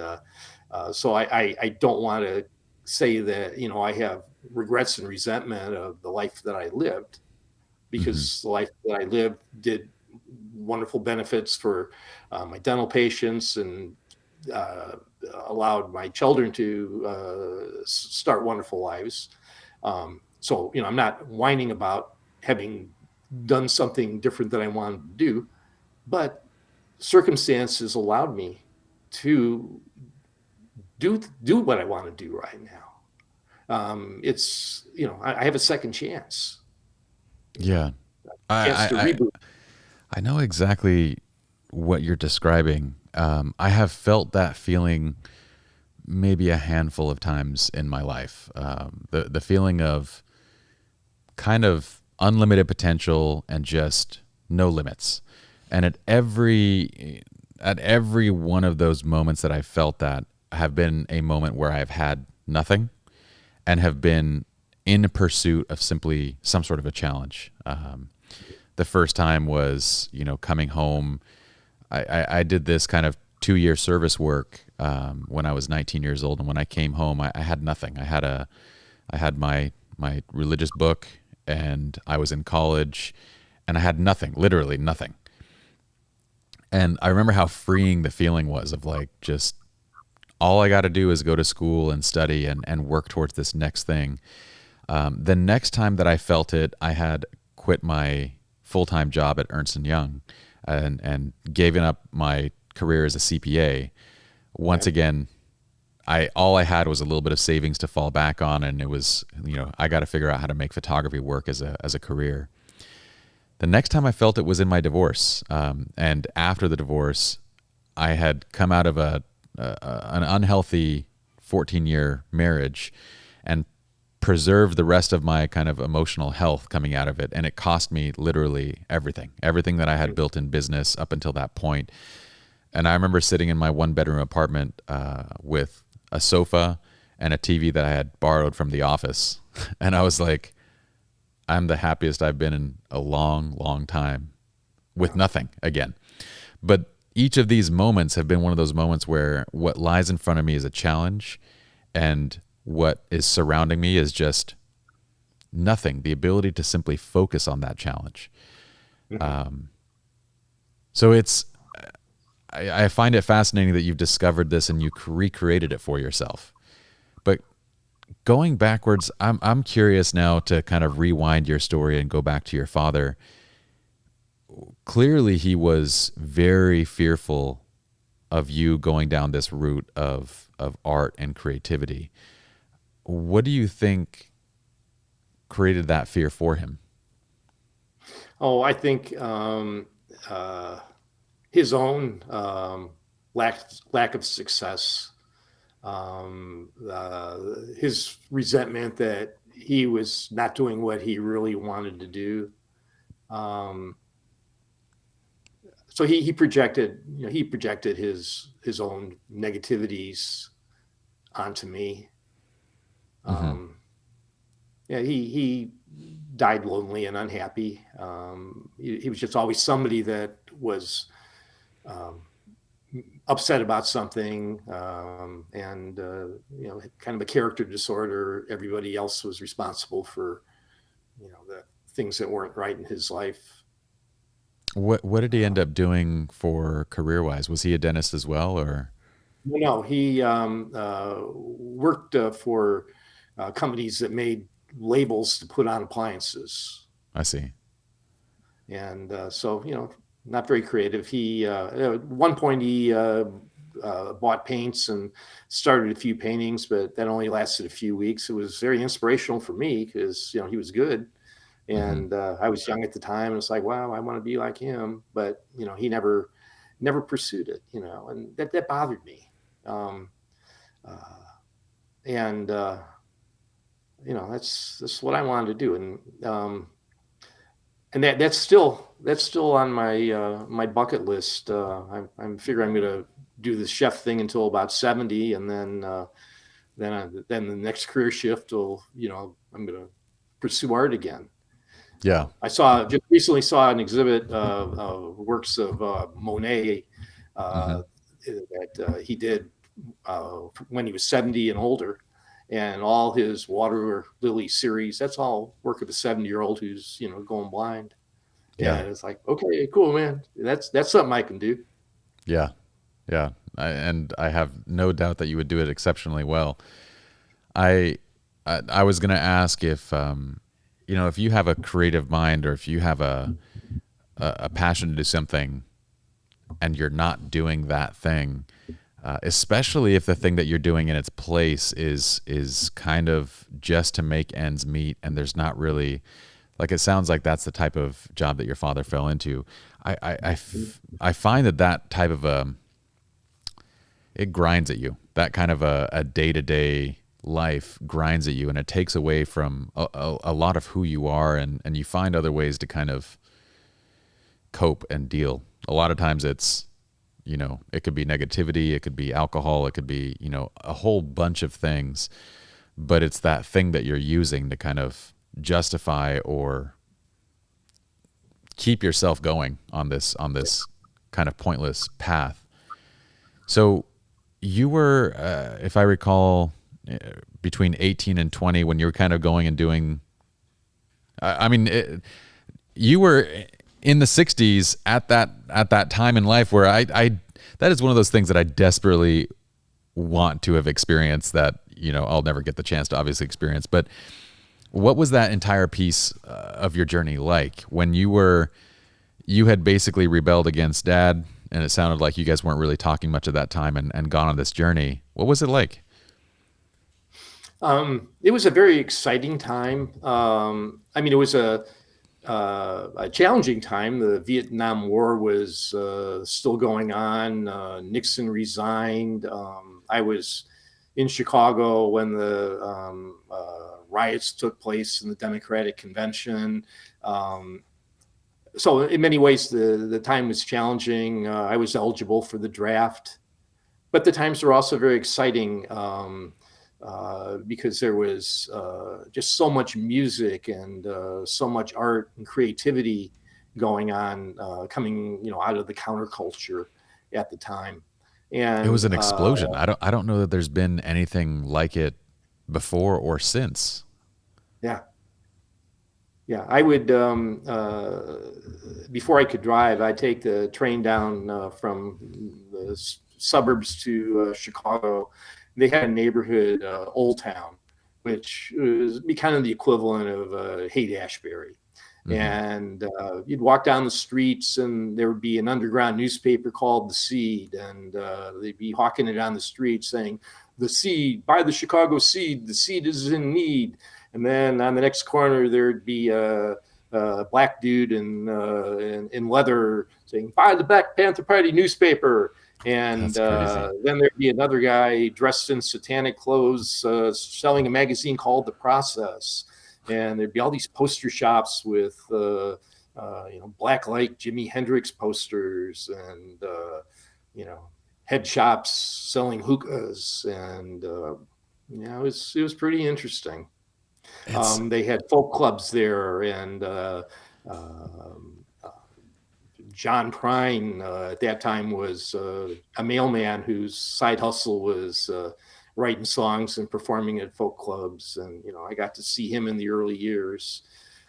so I don't want to say that I have regrets and resentment of the life that I lived, mm-hmm. because the life that I lived did wonderful benefits for my dental patients, and uh, allowed my children to start wonderful lives. So I'm not whining about having done something different than I wanted to do, but circumstances allowed me to do what I want to do right now. It's I have a second chance, Yeah. chance to I, I reboot. I know exactly what you're describing. I have felt that feeling maybe a handful of times in my life. The feeling of kind of unlimited potential and just no limits. And at every one of those moments that I felt that have been a moment where I've had nothing and have been in pursuit of simply some sort of a challenge. The first time was, coming home. I did this kind of 2-year service work when I was 19 years old, and when I came home, I had nothing. I had my religious book, and I was in college, and I had nothing, literally nothing. And I remember how freeing the feeling was of like, just all I got to do is go to school and study and work towards this next thing. The next time that I felt it, I had quit my full-time job at Ernst & Young and given up my career as a CPA. Once Okay. again, all I had was a little bit of savings to fall back on, and it was, I got to figure out how to make photography work as a career. The next time I felt it was in my divorce, and after the divorce, I had come out of an unhealthy 14-year marriage, and preserve the rest of my kind of emotional health coming out of it. And it cost me literally everything that I had built in business up until that point. And I remember sitting in my 1-bedroom apartment with a sofa and a TV that I had borrowed from the office. And I was like, I'm the happiest I've been in a long, long time with nothing again. But each of these moments have been one of those moments where what lies in front of me is a challenge, and what is surrounding me is just nothing. The ability to simply focus on that challenge. So I find it fascinating that you've discovered this and you recreated it for yourself. But going backwards, I'm curious now to kind of rewind your story and go back to your father. Clearly, he was very fearful of you going down this route of art and creativity. What do you think created that fear for him? Oh, I think his own lack of success, his resentment that he was not doing what he really wanted to do. So he projected, his own negativities onto me. Yeah, he died lonely and unhappy. He was just always somebody that was upset about something, and kind of a character disorder. Everybody else was responsible for, the things that weren't right in his life. What did he end up doing for career-wise? Was he a dentist as well, or? No, he worked for companies that made labels to put on appliances. I see. And so, not very creative. He at one point he bought paints and started a few paintings, but that only lasted a few weeks. It was very inspirational for me because he was good, and I was young at the time, and it's like, wow, I want to be like him. But he never pursued it. And that bothered me. And that's what I wanted to do, and that's still on my bucket list. I'm figuring I'm going to do the chef thing until about 70, and then the next career shift will, I'm going to pursue art again. Yeah. I just recently saw an exhibit of works of Monet that he did when he was 70 and older, and all his Water Lily series, that's all work of a 70-year-old who's going blind. Yeah. And it's like, okay, cool, man. That's something I can do. Yeah. Yeah. And I have no doubt that you would do it exceptionally well. I was going to ask if, if you have a creative mind, or if you have a passion to do something and you're not doing that thing, especially if the thing that you're doing in its place is kind of just to make ends meet, and there's not really, like, it sounds like that's the type of job that your father fell into. I find that type of it grinds at you. That kind of a day-to-day life grinds at you, and it takes away from a lot of who you are, and you find other ways to kind of cope and deal. A lot of times it's, it could be negativity, it could be alcohol, it could be, a whole bunch of things, but it's that thing that you're using to kind of justify or keep yourself going on this kind of pointless path. So you were, if I recall, between 18 and 20 when you were kind of going and doing, you were in the 60s at that time in life where I that is one of those things that I desperately want to have experienced that, I'll never get the chance to obviously experience. But what was that entire piece of your journey like when you had basically rebelled against Dad, and it sounded like you guys weren't really talking much at that time, and gone on this journey? What was it like? It was a very exciting time. It was a challenging time. The Vietnam War was still going on. Nixon resigned. I was in Chicago when the riots took place in the Democratic Convention. So in many ways, the time was challenging. I was eligible for the draft, but the times were also very exciting because there was just so much music and so much art and creativity going on, coming out of the counterculture at the time. And it was an explosion. I don't know that there's been anything like it before or since. Yeah. Yeah, I would, before I could drive, I'd take the train down from the suburbs to Chicago. They had a neighborhood, Old Town, which would be kind of the equivalent of Haight-Ashbury. Mm-hmm. And you'd walk down the streets and there would be an underground newspaper called The Seed. And they'd be hawking it on the street saying, "The Seed, buy the Chicago Seed, the Seed is in need." And then on the next corner, there'd be a black dude in leather saying, "Buy the Black Panther Party newspaper." And then there'd be another guy dressed in satanic clothes selling a magazine called The Process. And there'd be all these poster shops with, Black Light Jimi Hendrix posters and, head shops selling hookahs. And, it was pretty interesting. They had folk clubs there, and John Prine at that time was a mailman whose side hustle was writing songs and performing at folk clubs. And, I got to see him in the early years.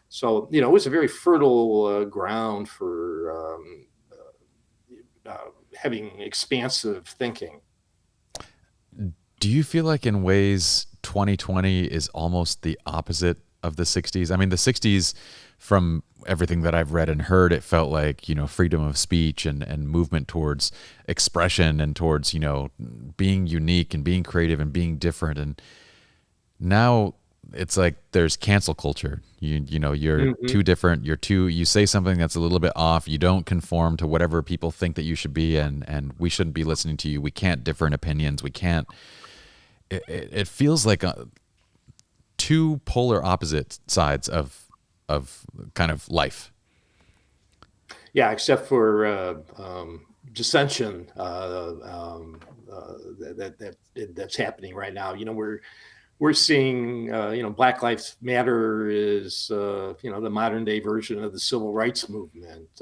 So, it was a very fertile ground for having expansive thinking. Do you feel like in ways 2020 is almost the opposite of the 60s? I mean, the 60s, from everything that I've read and heard, it felt like, freedom of speech and movement towards expression and towards, being unique and being creative and being different. And now it's like there's cancel culture. You're mm-hmm. too different. You say something that's a little bit off. You don't conform to whatever people think that you should be. And we shouldn't be listening to you. We can't differ in opinions. We can't. It feels like two polar opposite sides of kind of life. Yeah, except for dissension that's happening right now. We're seeing Black Lives Matter is the modern day version of the civil rights movement.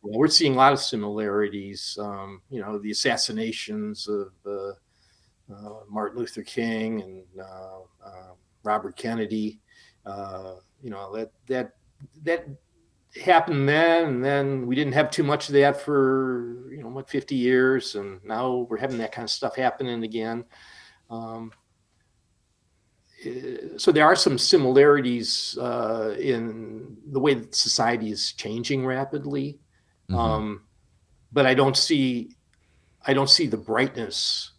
We're seeing a lot of similarities. The assassinations of Martin Luther King and Robert Kennedy. That happened then, and then we didn't have too much of that for 50 years, and now we're having that kind of stuff happening again. So there are some similarities in the way that society is changing rapidly, mm-hmm. But I don't see the brightness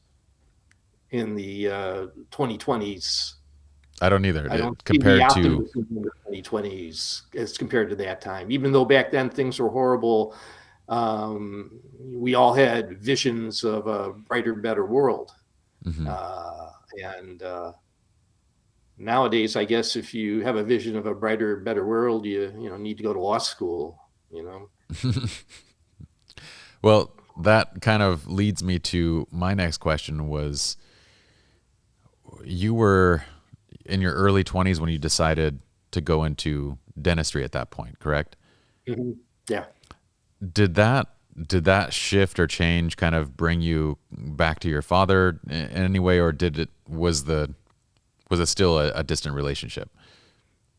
in the 2020s. I don't either. I don't compared see the optimism in the 2020s as compared to that time. Even though back then things were horrible, we all had visions of a brighter, better world. Mm-hmm. And nowadays, I guess if you have a vision of a brighter, better world, you need to go to law school. Well, that kind of leads me to my next question. Was you were in your early 20s when you decided to go into dentistry at that point, correct? Mm-hmm. Yeah. Did that shift or change kind of bring you back to your father in any way, or was it still a distant relationship?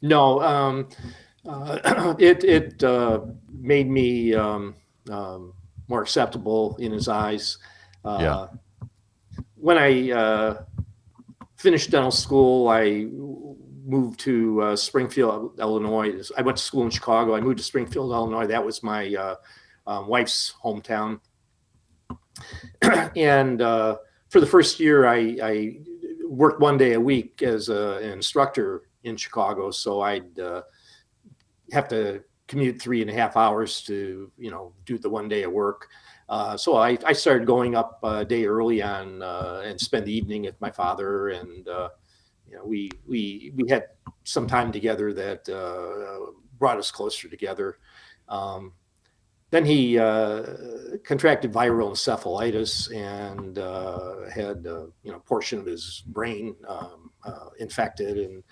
No, it made me more acceptable in his eyes. When I finished dental school, I moved to Springfield, Illinois. I went to school in Chicago. I moved to Springfield, Illinois. That was my wife's hometown. And for the first year, I worked one day a week as an instructor in Chicago. So I'd have to commute 3.5 hours to, do the one day of work. So I started going up a day early on and spend the evening with my father. And we had some time together that brought us closer together. Then he contracted viral encephalitis and had a portion of his brain infected and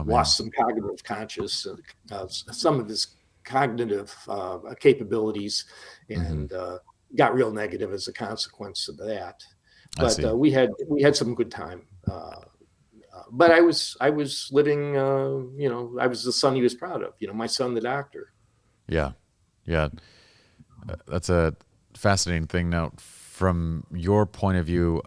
lost some cognitive conscious, some of his cognitive capabilities, and got real negative as a consequence of that. But we had some good time. But I was living, I was the son he was proud of. My son, the doctor. Yeah. That's a fascinating thing. Now, from your point of view,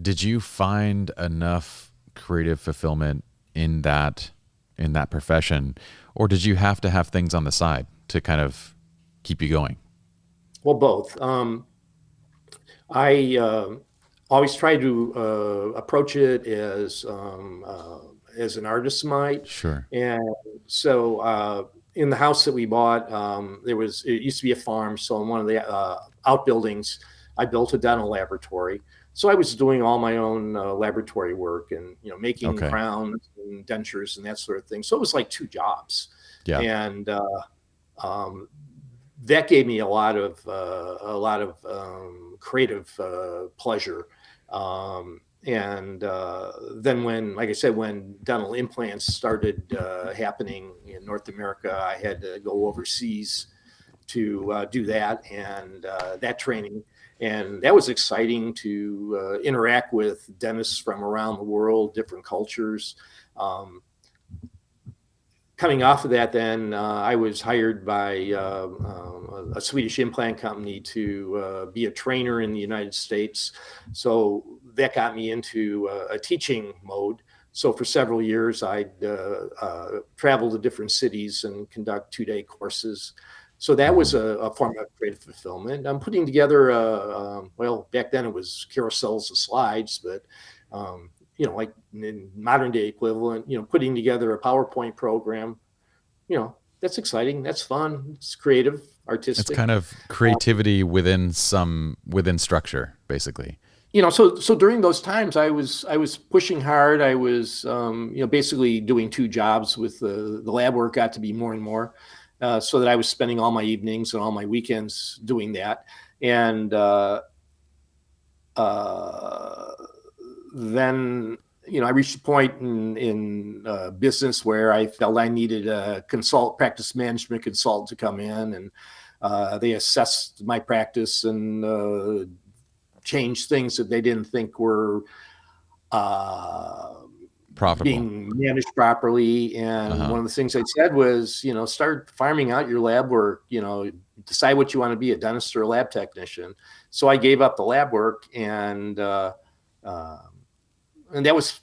did you find enough creative fulfillment in that profession, or did you have to have things on the side to kind of keep you going? Well, both. I always try to approach it as an artist might. Sure. And so in the house that we bought, it used to be a farm. So in one of the outbuildings, I built a dental laboratory. So I was doing all my own laboratory work and, making crowns and dentures and that sort of thing. So it was like 2 jobs. Yeah. And that gave me a lot of creative pleasure. And then when dental implants started happening in North America, I had to go overseas to do that and that training. And that was exciting to interact with dentists from around the world, different cultures. Coming off of that, then I was hired by a Swedish implant company to be a trainer in the United States. So that got me into a teaching mode. So for several years, I'd travel to different cities and conduct 2-day courses. So that was a form of creative fulfillment. I'm putting together, back then it was carousels of slides, but like in modern day equivalent, putting together a PowerPoint program, that's exciting. That's fun. It's creative, artistic. It's kind of creativity within structure, basically. So during those times, I was pushing hard. I was, basically doing 2 jobs with the lab work got to be more and more, so that I was spending all my evenings and all my weekends doing that. And then, I reached a point in business where I felt I needed a practice management consultant to come in, and they assessed my practice and changed things that they didn't think were profitable, being managed properly. And one of the things I said was, start farming out your lab work, decide what you want to be, a dentist or a lab technician. So I gave up the lab work, and that was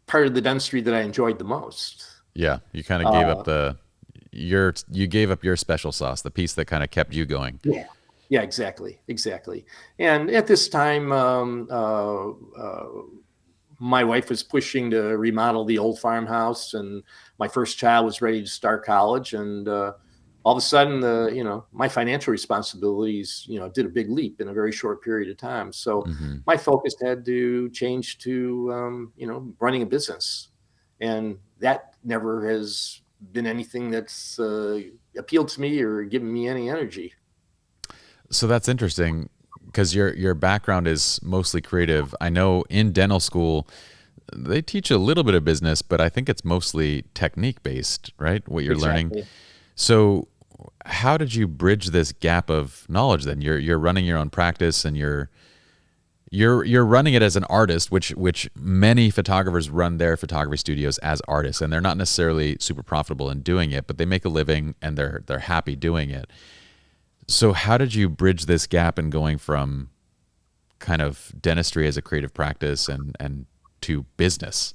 part of the dentistry that I enjoyed the most. Yeah. You kind of gave up you gave up your special sauce, the piece that kind of kept you going. Yeah, exactly. And at this time, my wife was pushing to remodel the old farmhouse, and my first child was ready to start college. And all of a sudden, my financial responsibilities, did a big leap in a very short period of time. So my focus had to change to, running a business. And that never has been anything that's appealed to me or given me any energy. So that's interesting, because your background is mostly creative. I know in dental school, they teach a little bit of business, but I think it's mostly technique based, right? What you're learning. So how did you bridge this gap of knowledge then? You're running your own practice, and you're running it as an artist, which many photographers run their photography studios as artists, and they're not necessarily super profitable in doing it, but they make a living and they're happy doing it. So how did you bridge this gap in going from kind of dentistry as a creative practice and to business?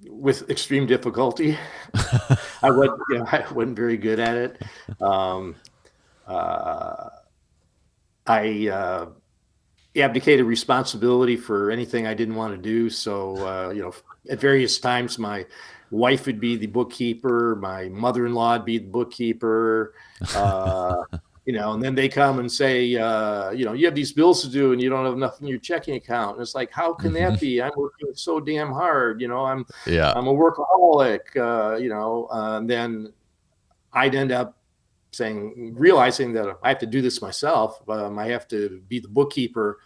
With extreme difficulty. I wasn't very good at it. I abdicated responsibility for anything I didn't want to do. So, at various times, my wife would be the bookkeeper, my mother-in-law would be the bookkeeper. And then they come and say, you have these bills to do and you don't have enough in your checking account. And it's like, how can that be? I'm working so damn hard. I'm a workaholic, and then I'd end up realizing that I have to do this myself. I have to be the bookkeeper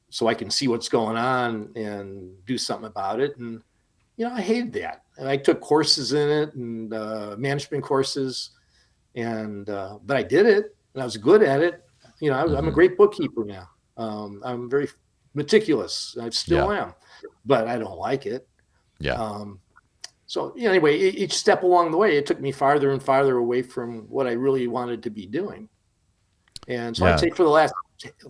so I can see what's going on and do something about it. And, I hated that. And I took courses in it and management courses, but I did it and I was good at it. I'm a great bookkeeper now. I'm very meticulous. I still am, but I don't like it. Yeah. So anyway, each step along the way, it took me farther and farther away from what I really wanted to be doing. And so I'd say for the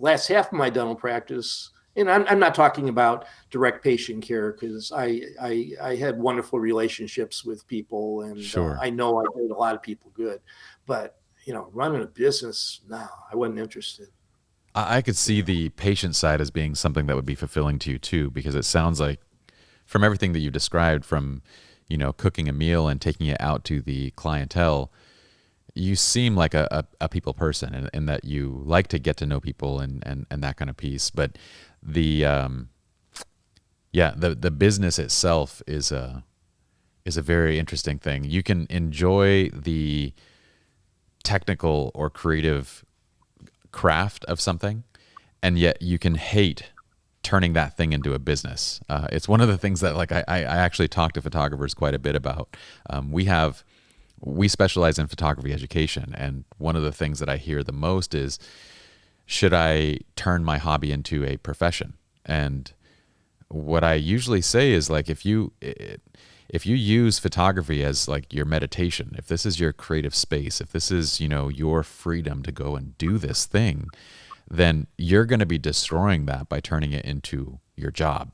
last half of my dental practice, and I'm not talking about direct patient care, because I had wonderful relationships with people, and I know I did a lot of people good. But, running a business, no, I wasn't interested. I could see the patient side as being something that would be fulfilling to you too, because it sounds like from everything that you described, from cooking a meal and taking it out to the clientele, you seem like a people person, and that you like to get to know people and that kind of piece. But the business itself is a very interesting thing. You can enjoy the technical or creative craft of something, and yet you can hate turning that thing into a business. It's one of the things that I actually talk to photographers quite a bit about. We specialize in photography education, and one of the things that I hear the most is, should I turn my hobby into a profession? And what I usually say is, if you use photography as your meditation, if this is your creative space, if this is your freedom to go and do this thing, then you're going to be destroying that by turning it into your job.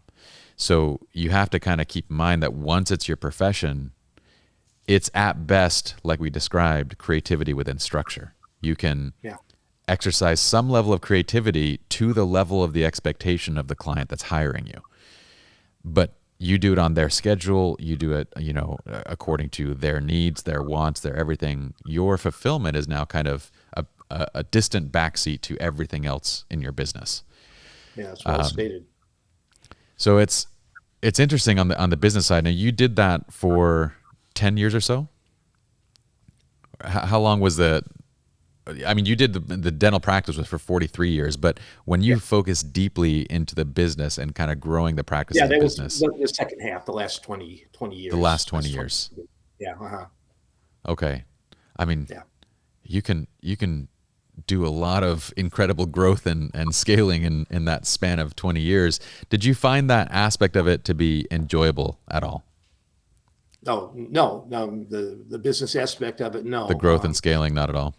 So you have to kind of keep in mind that once it's your profession, it's at best, like we described, creativity within structure. You can exercise some level of creativity to the level of the expectation of the client that's hiring you. But you do it on their schedule, you do it, according to their needs, their wants, their everything. Your fulfillment is now kind of a distant backseat to everything else in your business. Yeah, that's well stated. So it's interesting on the business side. Now, you did that for 10 years or so? How long was you did the dental practice was for 43 years, but when you focused deeply into the business and kind of growing the practice of the business. Was the second half, the last 20 years. The last 20 years. Yeah. Uh-huh. Okay. You can do a lot of incredible growth and scaling in that span of 20 years. Did you find that aspect of it to be enjoyable at all? No, the business aspect of it, no. The growth and scaling, not at all.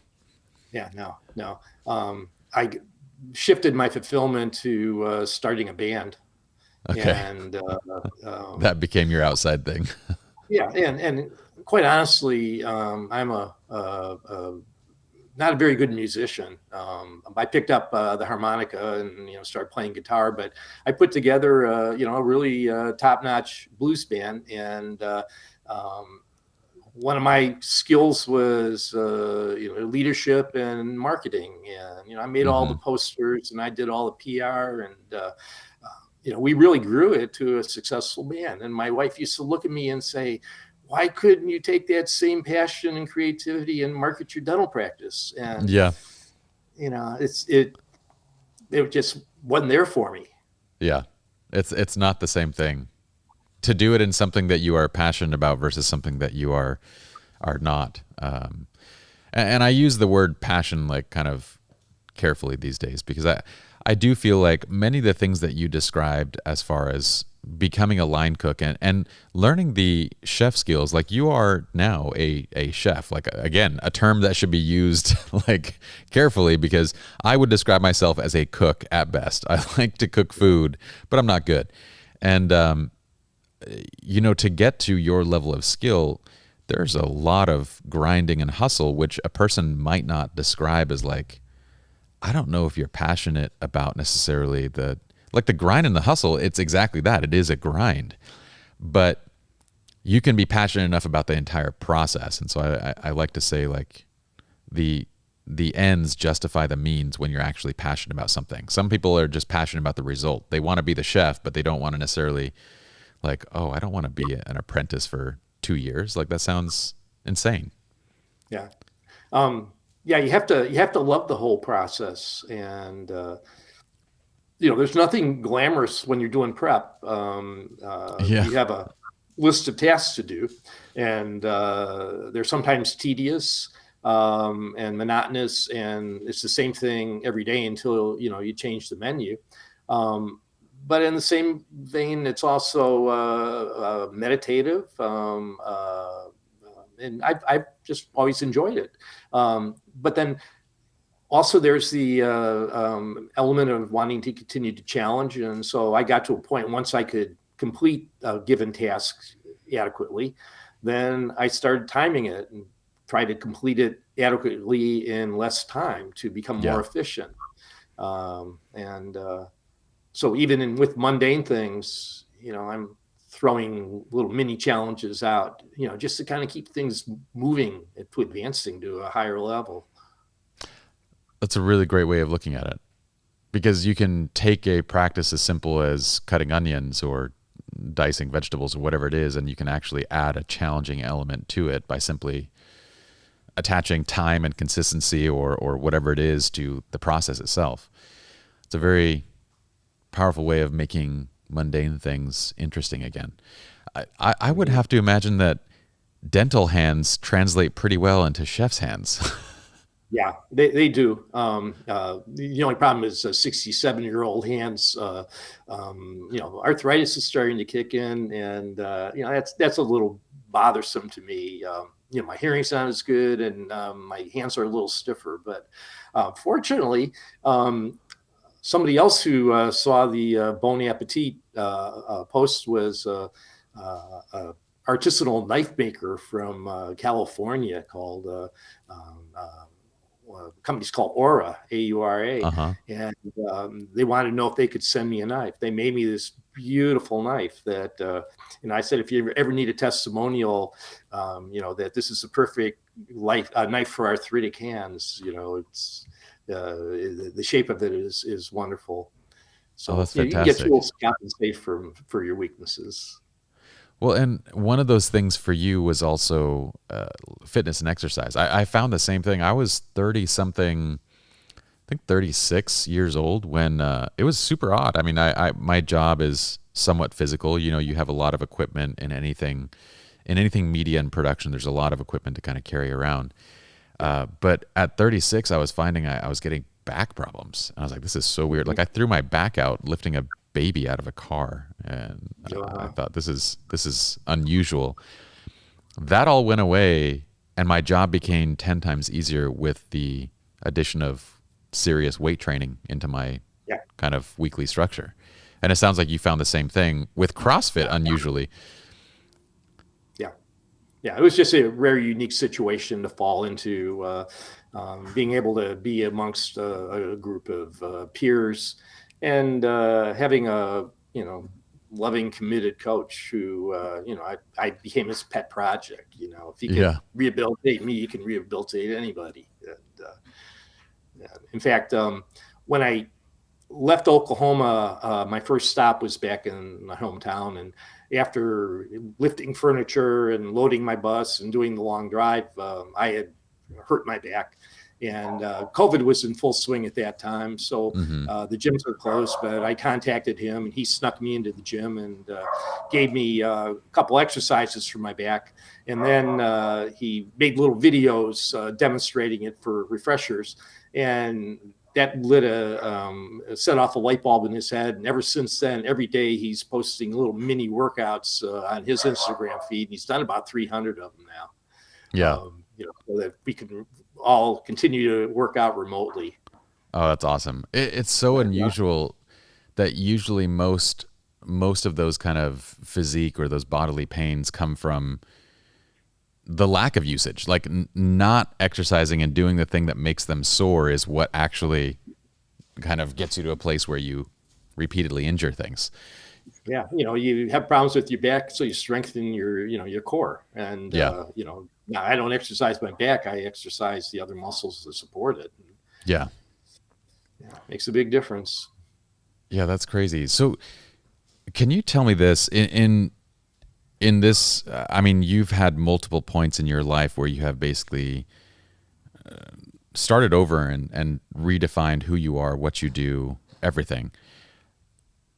Yeah, no. I shifted my fulfillment to starting a band. Okay. And that became your outside thing. Yeah, and quite honestly, I'm not a very good musician. I picked up the harmonica and started playing guitar, but I put together a really top-notch blues band, and one of my skills was leadership and marketing, and I made all the posters and I did all the PR, and we really grew it to a successful band. And my wife used to look at me and say, why couldn't you take that same passion and creativity and market your dental practice? And it just wasn't there for me. Yeah, it's not the same thing to do it in something that you are passionate about versus something that you are not. And I use the word passion kind of carefully these days, because I do feel like many of the things that you described as far as becoming a line cook and learning the chef skills, you are now a chef, again, a term that should be used carefully, because I would describe myself as a cook at best. I like to cook food, but I'm not good. And, to get to your level of skill, there's a lot of grinding and hustle, which a person might not describe as I don't know if you're passionate about necessarily the grind and the hustle. It's exactly that. It is a grind, but you can be passionate enough about the entire process. And so I like to say the the ends justify the means when you're actually passionate about something. Some people are just passionate about the result. They want to be the chef, but they don't want to necessarily like, oh, I don't want to be an apprentice for 2 years. Like that sounds insane. Yeah. Yeah, you have to love the whole process, and there's nothing glamorous when you're doing prep. You have a list of tasks to do, and they're sometimes tedious and monotonous, and it's the same thing every day until you change the menu. But in the same vein, it's also meditative, and I've just always enjoyed it. But then also there's the element of wanting to continue to challenge. And so I got to a point once I could complete a given task adequately, then I started timing it and try to complete it adequately in less time to become more efficient. So even with mundane things, I'm throwing little mini challenges out, just to kind of keep things moving and to advancing to a higher level. That's a really great way of looking at it, because you can take a practice as simple as cutting onions or dicing vegetables or whatever it is, and you can actually add a challenging element to it by simply attaching time and consistency or whatever it is to the process itself. It's a very powerful way of making mundane things interesting again. I would have to imagine that dental hands translate pretty well into chef's hands. Yeah, they do. The only problem is 67-year-old hands. Arthritis is starting to kick in, and that's a little bothersome to me. My hearing's not as good, and my hands are a little stiffer. But fortunately, somebody else who saw the Bon Appetit post was artisanal knife maker from California called company's called Aura, A-U-R-A. And they wanted to know if they could send me a knife. They made me this beautiful knife that, I said, if you ever need a testimonial, that this is a perfect knife for arthritic hands, it's the shape of it is wonderful. So that's you fantastic. get tools to compensate for your weaknesses. Well, and one of those things for you was also fitness and exercise. I found the same thing. I was 30-something, I think 36 years old when it was super odd. I mean, my job is somewhat physical. You have a lot of equipment in anything media and production. There's a lot of equipment to kind of carry around. But at 36, I was finding I was getting back problems. And I was like, this is so weird. Like I threw my back out lifting a baby out of a car, and I thought this is unusual. That all went away, and my job became 10 times easier with the addition of serious weight training into my kind of weekly structure. And it sounds like you found the same thing with CrossFit, unusually. Yeah, it was just a very unique situation to fall into, being able to be amongst a group of peers, and having a loving, committed coach who I became his pet project. If he can rehabilitate me, he can rehabilitate anybody. And, in fact, when I left Oklahoma, my first stop was back in my hometown, and after lifting furniture and loading my bus and doing the long drive, I had hurt my back. And COVID was in full swing at that time. So the gyms were closed, but I contacted him, and he snuck me into the gym and gave me a couple exercises for my back. And then he made little videos demonstrating it for refreshers. And that set off a light bulb in his head. And ever since then, every day he's posting little mini workouts on his Instagram feed. And he's done about 300 of them now. Yeah. So that we can all continue to work out remotely. Oh, that's awesome. It's so unusual that usually most of those kind of physique or those bodily pains come from the lack of usage. Like not exercising and doing the thing that makes them sore is what actually kind of gets you to a place where you repeatedly injure things. Yeah, you have problems with your back, so you strengthen your core, and Now, I don't exercise my back. I exercise the other muscles that support it. Yeah. Yeah, makes a big difference. Yeah, that's crazy. So can you tell me this in this, I mean, you've had multiple points in your life where you have basically started over and redefined who you are, what you do, everything.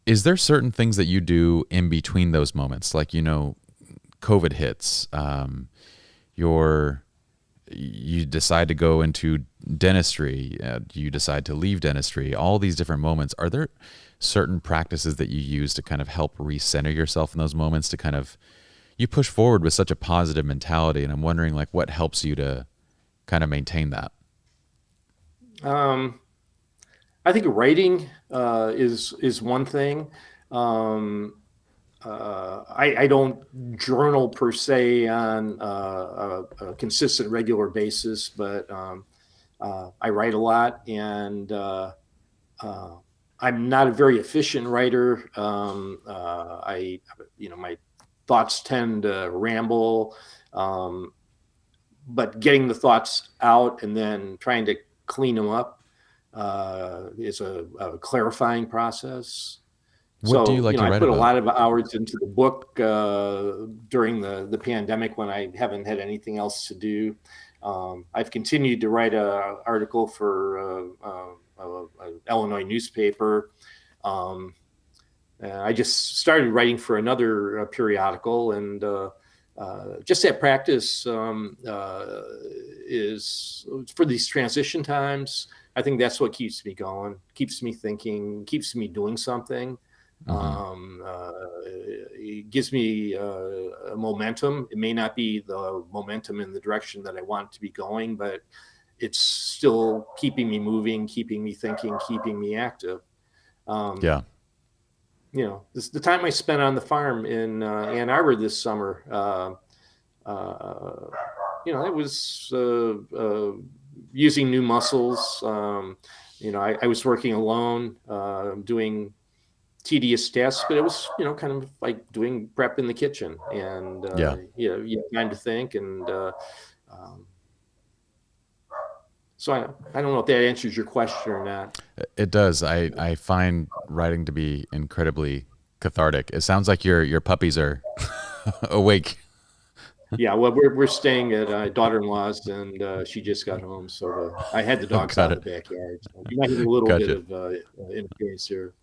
Is there certain things that you do in between those moments? Like, COVID hits, you decide to go into dentistry, you decide to leave dentistry, all these different moments. Are there certain practices that you use to kind of help recenter yourself in those moments, to kind of, you push forward with such a positive mentality, and I'm wondering, like, what helps you to kind of maintain that? I think writing is one thing. I don't journal per se on a consistent, regular basis, but I write a lot, and I'm not a very efficient writer. My thoughts tend to ramble, but getting the thoughts out and then trying to clean them up is a clarifying process. What do you like to I write put a about? lot of hours into the book during the pandemic when I haven't had anything else to do. I've continued to write an article for an Illinois newspaper. I just started writing for another periodical, and just that practice is for these transition times. I think that's what keeps me going, keeps me thinking, keeps me doing something. It gives me a momentum. It may not be the momentum in the direction that I want it to be going, but it's still keeping me moving, keeping me thinking, keeping me active. Yeah. The time I spent on the farm in Ann Arbor this summer, it was using new muscles. I was working alone, doing tedious tasks, but it was, kind of like doing prep in the kitchen, and you have time to think. And so I don't know if that answers your question or not. It does. I find writing to be incredibly cathartic. It sounds like your puppies are awake. Yeah, well, we're staying at daughter-in-law's, and she just got home, so I had the dogs out in the backyard. So you might have a little bit of interference here.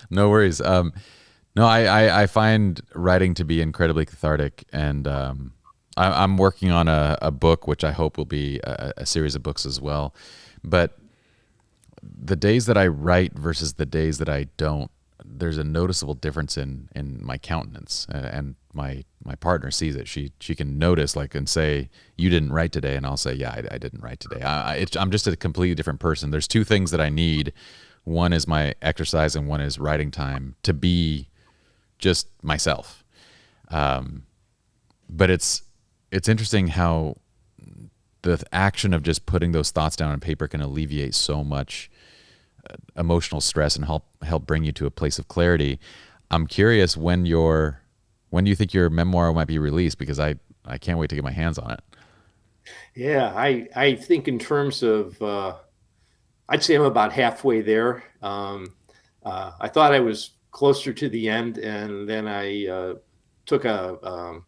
No worries. No, I find writing to be incredibly cathartic, and I'm working on a book, which I hope will be a series of books as well. But the days that I write versus the days that I don't, there's a noticeable difference in my countenance, and my partner sees it. She can notice, like, and say, "You didn't write today," and I'll say, "Yeah, I didn't write today." I'm just a completely different person. There's two things that I need. One is my exercise, and one is writing time to be just myself. But it's interesting how the action of just putting those thoughts down on paper can alleviate so much emotional stress and help bring you to a place of clarity. I'm curious when do you think your memoir might be released? Because I can't wait to get my hands on it. Yeah, I think in terms of, I'd say I'm about halfway there. I thought I was closer to the end, and then I took a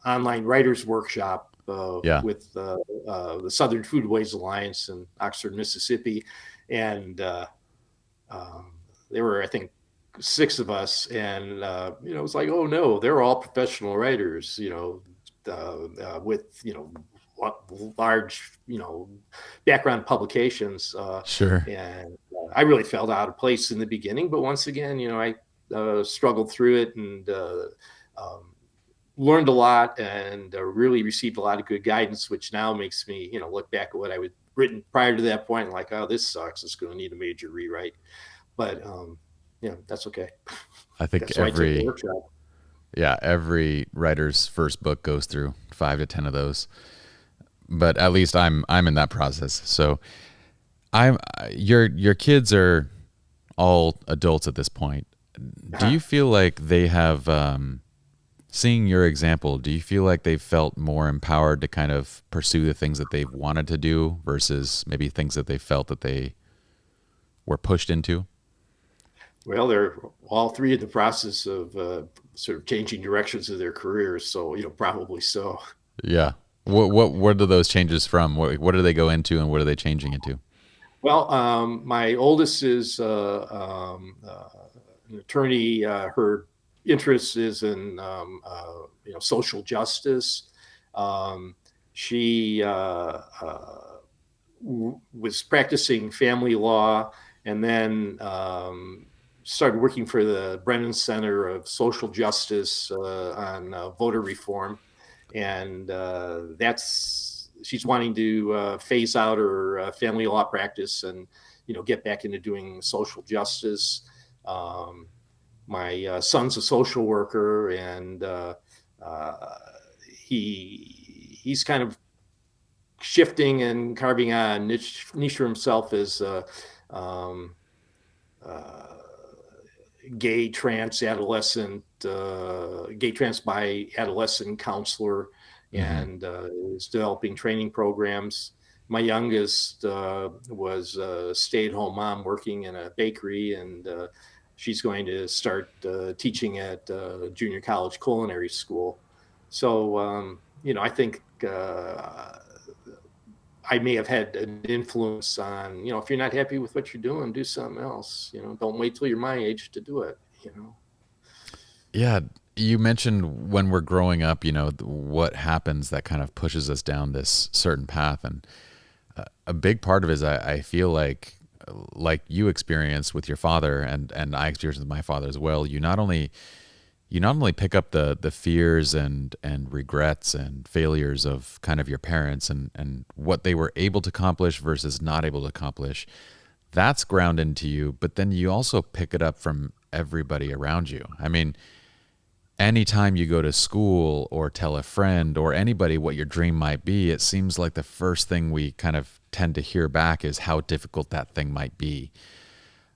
online writers workshop with the Southern Foodways Alliance in Oxford, Mississippi, and there were, I think, 6 of us, and it was like, oh no, they're all professional writers, with large background publications. Sure. And I really felt out of place in the beginning, but once again, I struggled through it, and learned a lot, and really received a lot of good guidance, which now makes me, look back at what I had written prior to that point, like, oh, this sucks. It's going to need a major rewrite. But, that's okay. I think every writer's first book goes through 5 to 10 of those. But at least I'm in that process. So your kids are all adults at this point. Do you feel like they have seeing your example, do you feel like they've felt more empowered to kind of pursue the things that they've wanted to do versus maybe things that they felt that they were pushed into? Well, they're all three in the process of sort of changing directions of their careers, so probably so. Yeah. What are those changes from? What do they go into and what are they changing into? Well, my oldest is an attorney. Her interest is in social justice. Um, she was practicing family law, and then started working for the Brennan Center of Social Justice on voter reform, and she's wanting to phase out her family law practice and get back into doing social justice. My son's a social worker, and he's kind of shifting and carving out a niche for himself as gay trans by adolescent counselor, and is developing training programs. My youngest was a stay-at-home mom working in a bakery, and she's going to start teaching at junior college culinary school. So, I think I may have had an influence on, if you're not happy with what you're doing, do something else. Don't wait till you're my age to do it. Yeah, you mentioned when we're growing up, what happens that kind of pushes us down this certain path, and a big part of it is I feel like you experienced with your father, and I experienced with my father as well. You not only pick up the fears and regrets and failures of kind of your parents and what they were able to accomplish versus not able to accomplish. That's ground into you, but then you also pick it up from everybody around you. I mean, anytime you go to school or tell a friend or anybody what your dream might be, it seems like the first thing we kind of tend to hear back is how difficult that thing might be.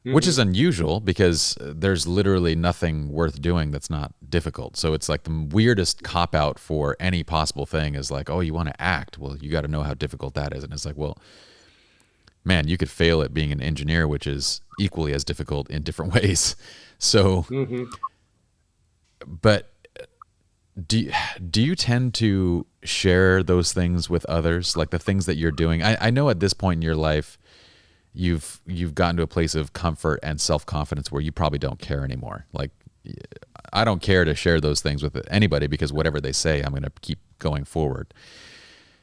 Which is unusual because there's literally nothing worth doing that's not difficult. So it's like the weirdest cop out for any possible thing is like, oh, you want to act? Well, you got to know how difficult that is. And it's like, well, man, you could fail at being an engineer, which is equally as difficult in different ways. So, but do you tend to share those things with others, like the things that you're doing? I know at this point in your life, you've gotten to a place of comfort and self-confidence where you probably don't care anymore. Like, I don't care to share those things with anybody because whatever they say, I'm going to keep going forward.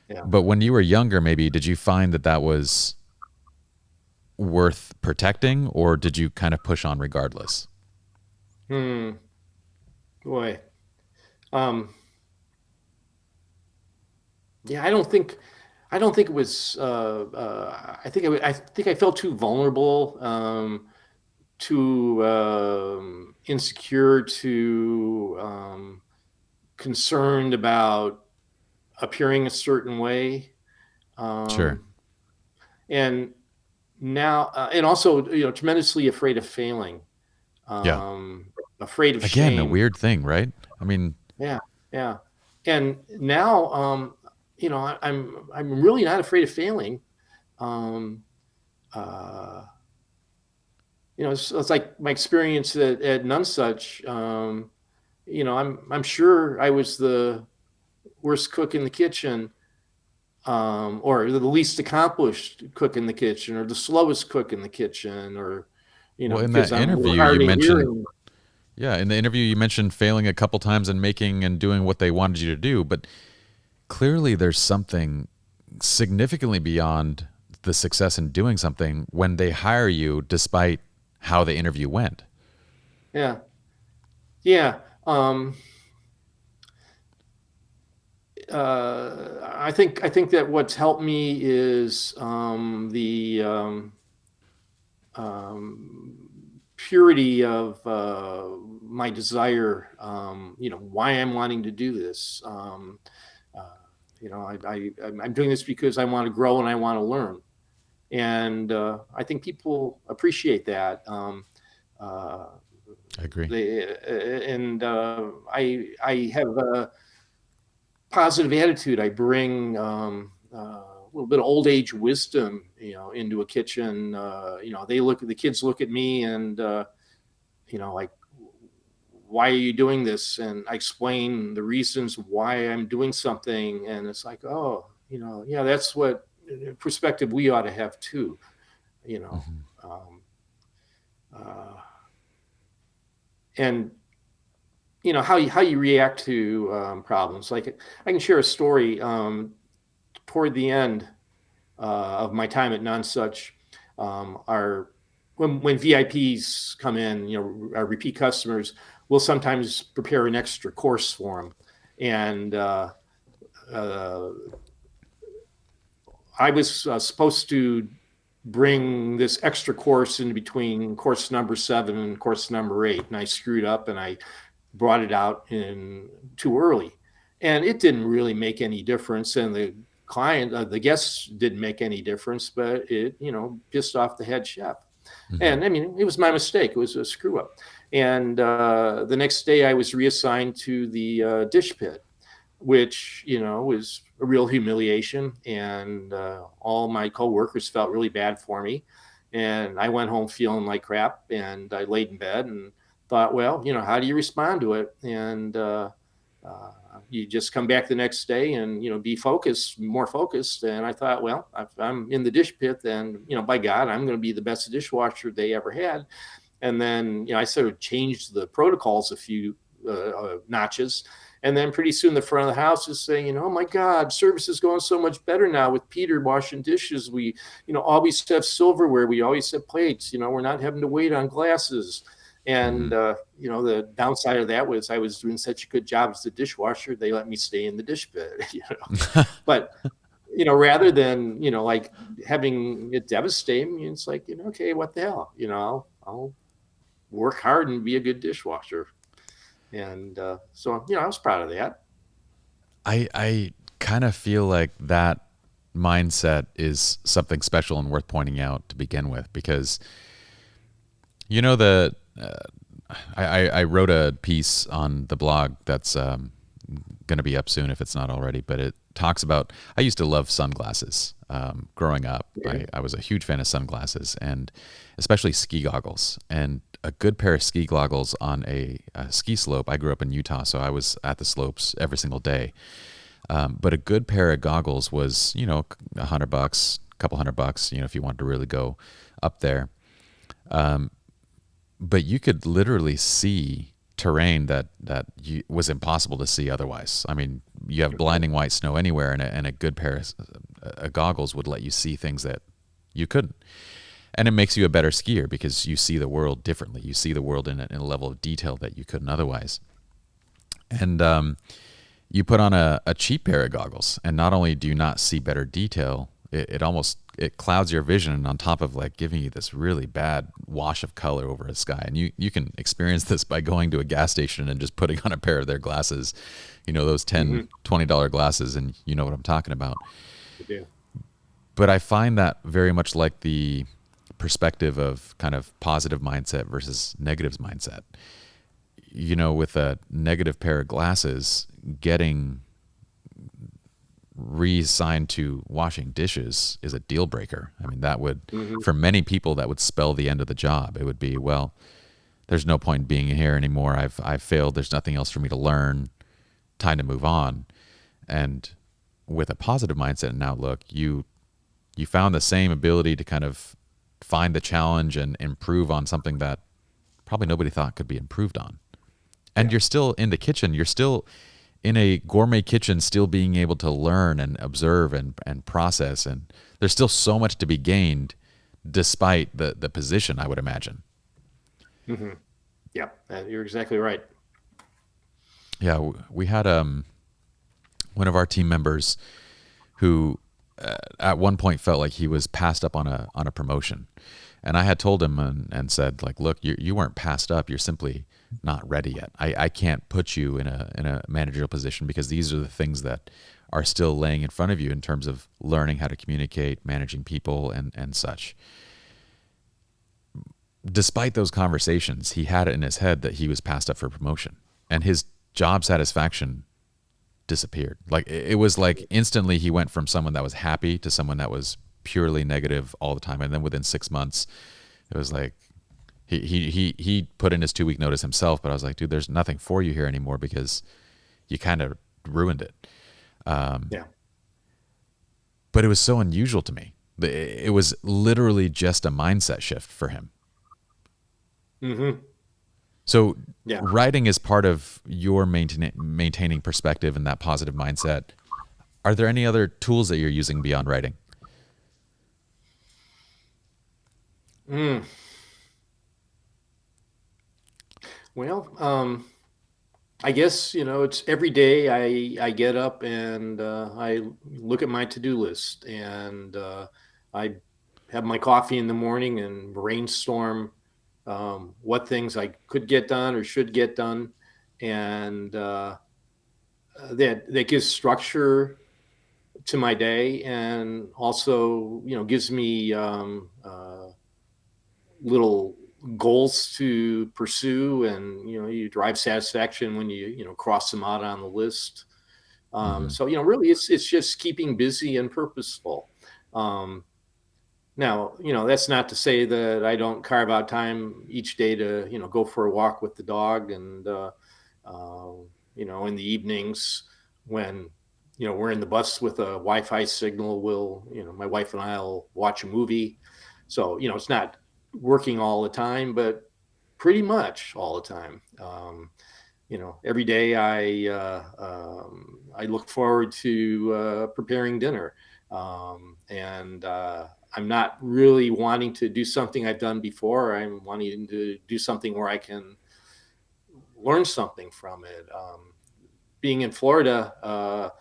Yeah. But when you were younger, maybe, did you find that was worth protecting, or did you kind of push on regardless? Boy. Yeah, I don't think it was. I think I felt too vulnerable, too insecure, too concerned about appearing a certain way. Sure. And now, and also, tremendously afraid of failing. Afraid of Again, shame. a weird thing, right? I mean, Yeah. And now, I'm really not afraid of failing. It's like my experience at Nonesuch. I'm sure I was the worst cook in the kitchen, or the least accomplished cook in the kitchen, or the slowest cook in the kitchen, or well, in because that I'm interview hard you of mentioned, hearing. yeah, in the interview you mentioned failing a couple times and making and doing what they wanted you to do, but clearly there's something significantly beyond the success in doing something when they hire you despite how the interview went. Yeah. I think that what's helped me is the purity of my desire. Why I'm wanting to do this. I'm doing this because I want to grow and I want to learn, and I think people appreciate that. I agree. I have a positive attitude. I bring a little bit of old age wisdom, into a kitchen. The kids look at me and, like, why are you doing this? And I explain the reasons why I'm doing something. And it's like, oh, yeah, that's what perspective we ought to have too, you know. Mm-hmm. And how you react to problems. Like, I can share a story. Toward the end of my time at Nonsuch, when VIPs come in, our repeat customers, we'll sometimes prepare an extra course for them. And I was supposed to bring this extra course in between course number 7 and course number 8, and I screwed up and I brought it out in too early, and it didn't really make any difference, and the guests didn't make any difference, but it pissed off the head chef. Mm-hmm. And I mean, it was my mistake. It was a screw up. And the next day I was reassigned to the dish pit, which was a real humiliation, and all my coworkers felt really bad for me, and I went home feeling like crap, and I laid in bed and thought, well, how do you respond to it? And you just come back the next day and be more focused. And I thought, well, if I'm in the dish pit, then by God, I'm going to be the best dishwasher they ever had. And then I sort of changed the protocols a few notches. And then pretty soon the front of the house is saying, oh my God, service is going so much better now with Peter washing dishes. We, always have silverware. We always have plates. We're not having to wait on glasses. And, the downside of that was I was doing such a good job as the dishwasher, they let me stay in the dish pit, But, rather than, like having it devastate me, it's like, okay, what the hell? I'll work hard and be a good dishwasher. And so, I was proud of that. I kind of feel like that mindset is something special and worth pointing out to begin with, because, I wrote a piece on the blog that's going to be up soon if it's not already, but it talks about, I used to love sunglasses growing up. Yeah. I was a huge fan of sunglasses, and especially ski goggles. And a good pair of ski goggles on a ski slope. I grew up in Utah, so I was at the slopes every single day. But a good pair of goggles was, $100, a couple $100, if you wanted to really go up there. But you could literally see terrain that was impossible to see otherwise. I mean, you have blinding white snow anywhere, and a good pair of goggles would let you see things that you couldn't. And it makes you a better skier because you see the world differently. You see the world in a level of detail that you couldn't otherwise. And you put on a cheap pair of goggles, and not only do you not see better detail, it clouds your vision, and on top of like giving you this really bad wash of color over the sky. And you can experience this by going to a gas station and just putting on a pair of their glasses, those $10, $20 glasses, and you know what I'm talking about. Yeah. But I find that very much like the perspective of kind of positive mindset versus negatives mindset. With a negative pair of glasses, getting reassigned to washing dishes is a deal breaker. I mean, that would, for many people, that would spell the end of the job. It would be, well, there's no point in being here anymore. I've failed. There's nothing else for me to learn. Time to move on. And with a positive mindset and outlook, you found the same ability to kind of find the challenge and improve on something that probably nobody thought could be improved on. And you're still in the kitchen. You're still in a gourmet kitchen, still being able to learn and observe and process. And there's still so much to be gained despite the position, I would imagine. Mm-hmm. Yeah, you're exactly right. Yeah, we had one of our team members who at one point felt like he was passed up on a promotion. And I had told him and said, like, look, you weren't passed up. You're simply not ready yet. I can't put you in a managerial position because these are the things that are still laying in front of you in terms of learning how to communicate, managing people, and such. despite those conversations, he had it in his head that he was passed up for promotion, and his job satisfaction disappeared. Like it was like instantly he went from someone that was happy to someone that was purely negative all the time. And then within 6 months, it was like he put in his 2-week notice himself, but I was like, dude, there's nothing for you here anymore because you kind of ruined it. Yeah. But it was so unusual to me. It was literally just a mindset shift for him. Mm-hmm. So Yeah. writing is part of your maintaining perspective and that positive mindset. Are there any other tools that you're using beyond writing? Well, I guess, it's every day I get up and I look at my to-do list, and I have my coffee in the morning and brainstorm what things I could get done or should get done. And that gives structure to my day, and also, gives me little goals to pursue, and you drive satisfaction when you cross them out on the list. So really it's just keeping busy and purposeful. Now, that's not to say that I don't carve out time each day to go for a walk with the dog, and in the evenings when we're in the bus with a Wi-Fi signal, my wife and I'll watch a movie. So it's not working all the time, but pretty much all the time. Every day I look forward to preparing dinner, and I'm not really wanting to do something I've done before. I'm wanting to do something where I can learn something from it. Being in Florida,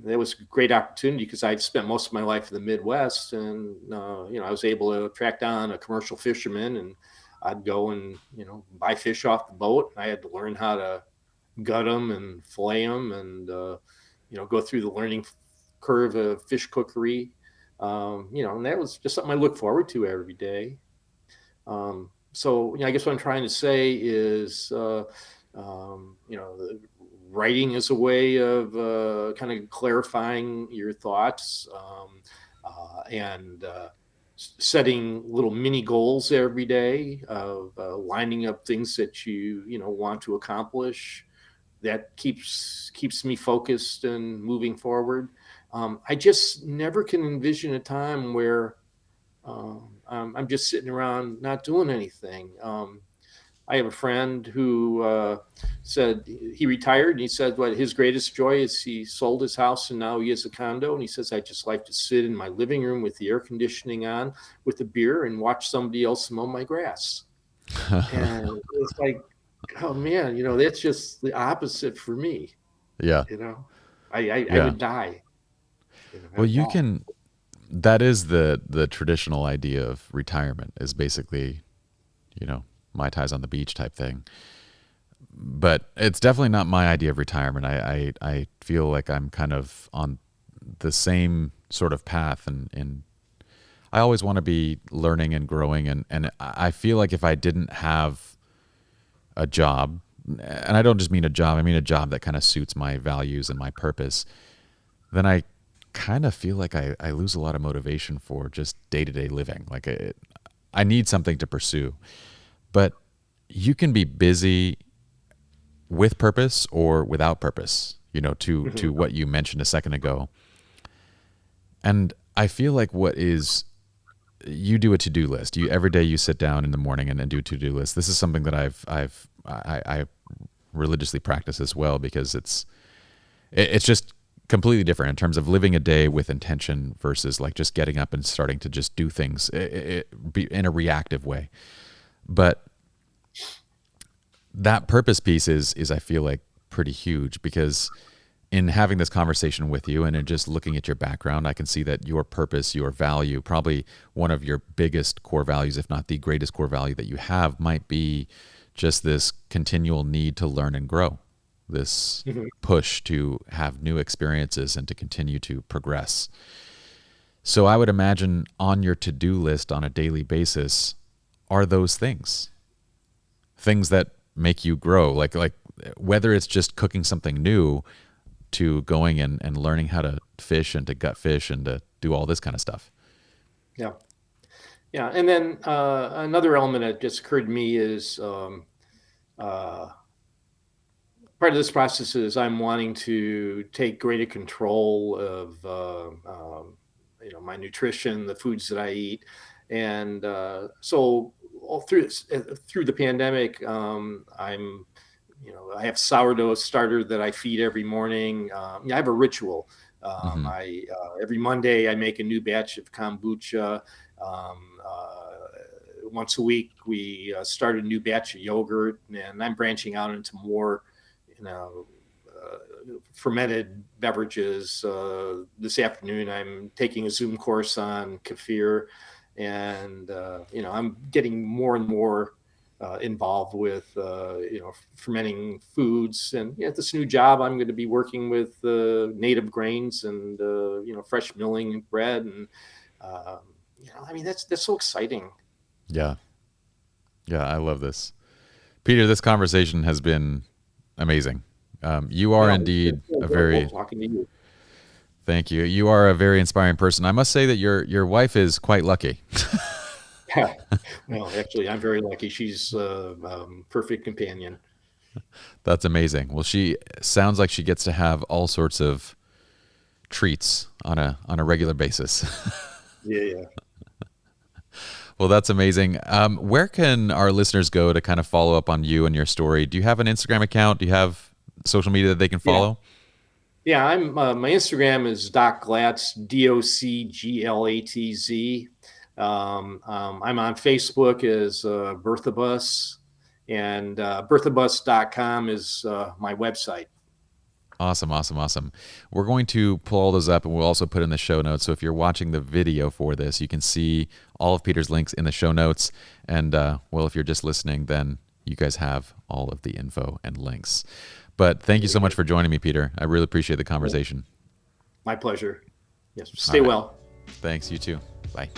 that was a great opportunity because I'd spent most of my life in the Midwest, and I was able to track down a commercial fisherman, and I'd go and buy fish off the boat. I had to learn how to gut them and fillet them, and go through the learning curve of fish cookery. And that was just something I look forward to every day. So I guess what I'm trying to say is, the writing is a way of kind of clarifying your thoughts, and setting little mini goals every day of lining up things that you want to accomplish. That keeps me focused and moving forward. I just never can envision a time where I'm just sitting around not doing anything. I have a friend who said he retired, and he said what his greatest joy is he sold his house and now he has a condo. And he says, I just like to sit in my living room with the air conditioning on with a beer and watch somebody else mow my grass. And it's like, oh man, that's just the opposite for me. Yeah. I would die. Well, you can, that is the traditional idea of retirement, is basically, Mai Tais on the beach type thing. But it's definitely not my idea of retirement. I feel like I'm kind of on the same sort of path, and I always want to be learning and growing, and I feel like if I didn't have a job, and I don't just mean a job, I mean a job that kind of suits my values and my purpose, then I kind of feel like I lose a lot of motivation for just day-to-day living. Like I need something to pursue. But you can be busy with purpose or without purpose, to what you mentioned a second ago. And I feel like you do a to-do list. Every day you sit down in the morning and do a to-do list. This is something that I religiously practice as well, because it's just completely different in terms of living a day with intention versus like just getting up and starting to just do things in a reactive way. But that purpose piece is I feel like pretty huge, because in having this conversation with you and in just looking at your background, I can see that your purpose, your value, probably one of your biggest core values, if not the greatest core value that you have, might be just this continual need to learn and grow, this push to have new experiences and to continue to progress. So I would imagine on your to-do list on a daily basis, are those things that make you grow? Like whether it's just cooking something new to going and learning how to fish and to gut fish and to do all this kind of stuff. Yeah. Yeah. And then another element that just occurred to me is part of this process is I'm wanting to take greater control of my nutrition, the foods that I eat. And so all through the pandemic, I have sourdough starter that I feed every morning. I have a ritual. Every Monday I make a new batch of kombucha. Once a week we start a new batch of yogurt, and I'm branching out into more, fermented beverages. This afternoon I'm taking a Zoom course on kefir, and I'm getting more and more involved with fermenting foods. And this new job, I'm going to be working with native grains and fresh milling bread, and that's so exciting. Yeah, I love this, Peter. This conversation has been amazing. You are indeed a very talking to you. Thank you. You are a very inspiring person. I must say that your wife is quite lucky. Well, actually, I'm very lucky. She's a perfect companion. That's amazing. Well, she sounds like she gets to have all sorts of treats on a regular basis. Yeah. Well, that's amazing. Where can our listeners go to kind of follow up on you and your story? Do you have an Instagram account? Do you have social media that they can follow? Yeah, I'm. My Instagram is Doc Glatz, DOCGLATZ. I'm on Facebook as Bertha Bus, and berthabus.com is my website. Awesome. We're going to pull all those up, and we'll also put in the show notes. So if you're watching the video for this, you can see all of Peter's links in the show notes. And if you're just listening, then you guys have all of the info and links. But thank you so much for joining me, Peter. I really appreciate the conversation. My pleasure. Yes. Stay well. Thanks. You too. Bye.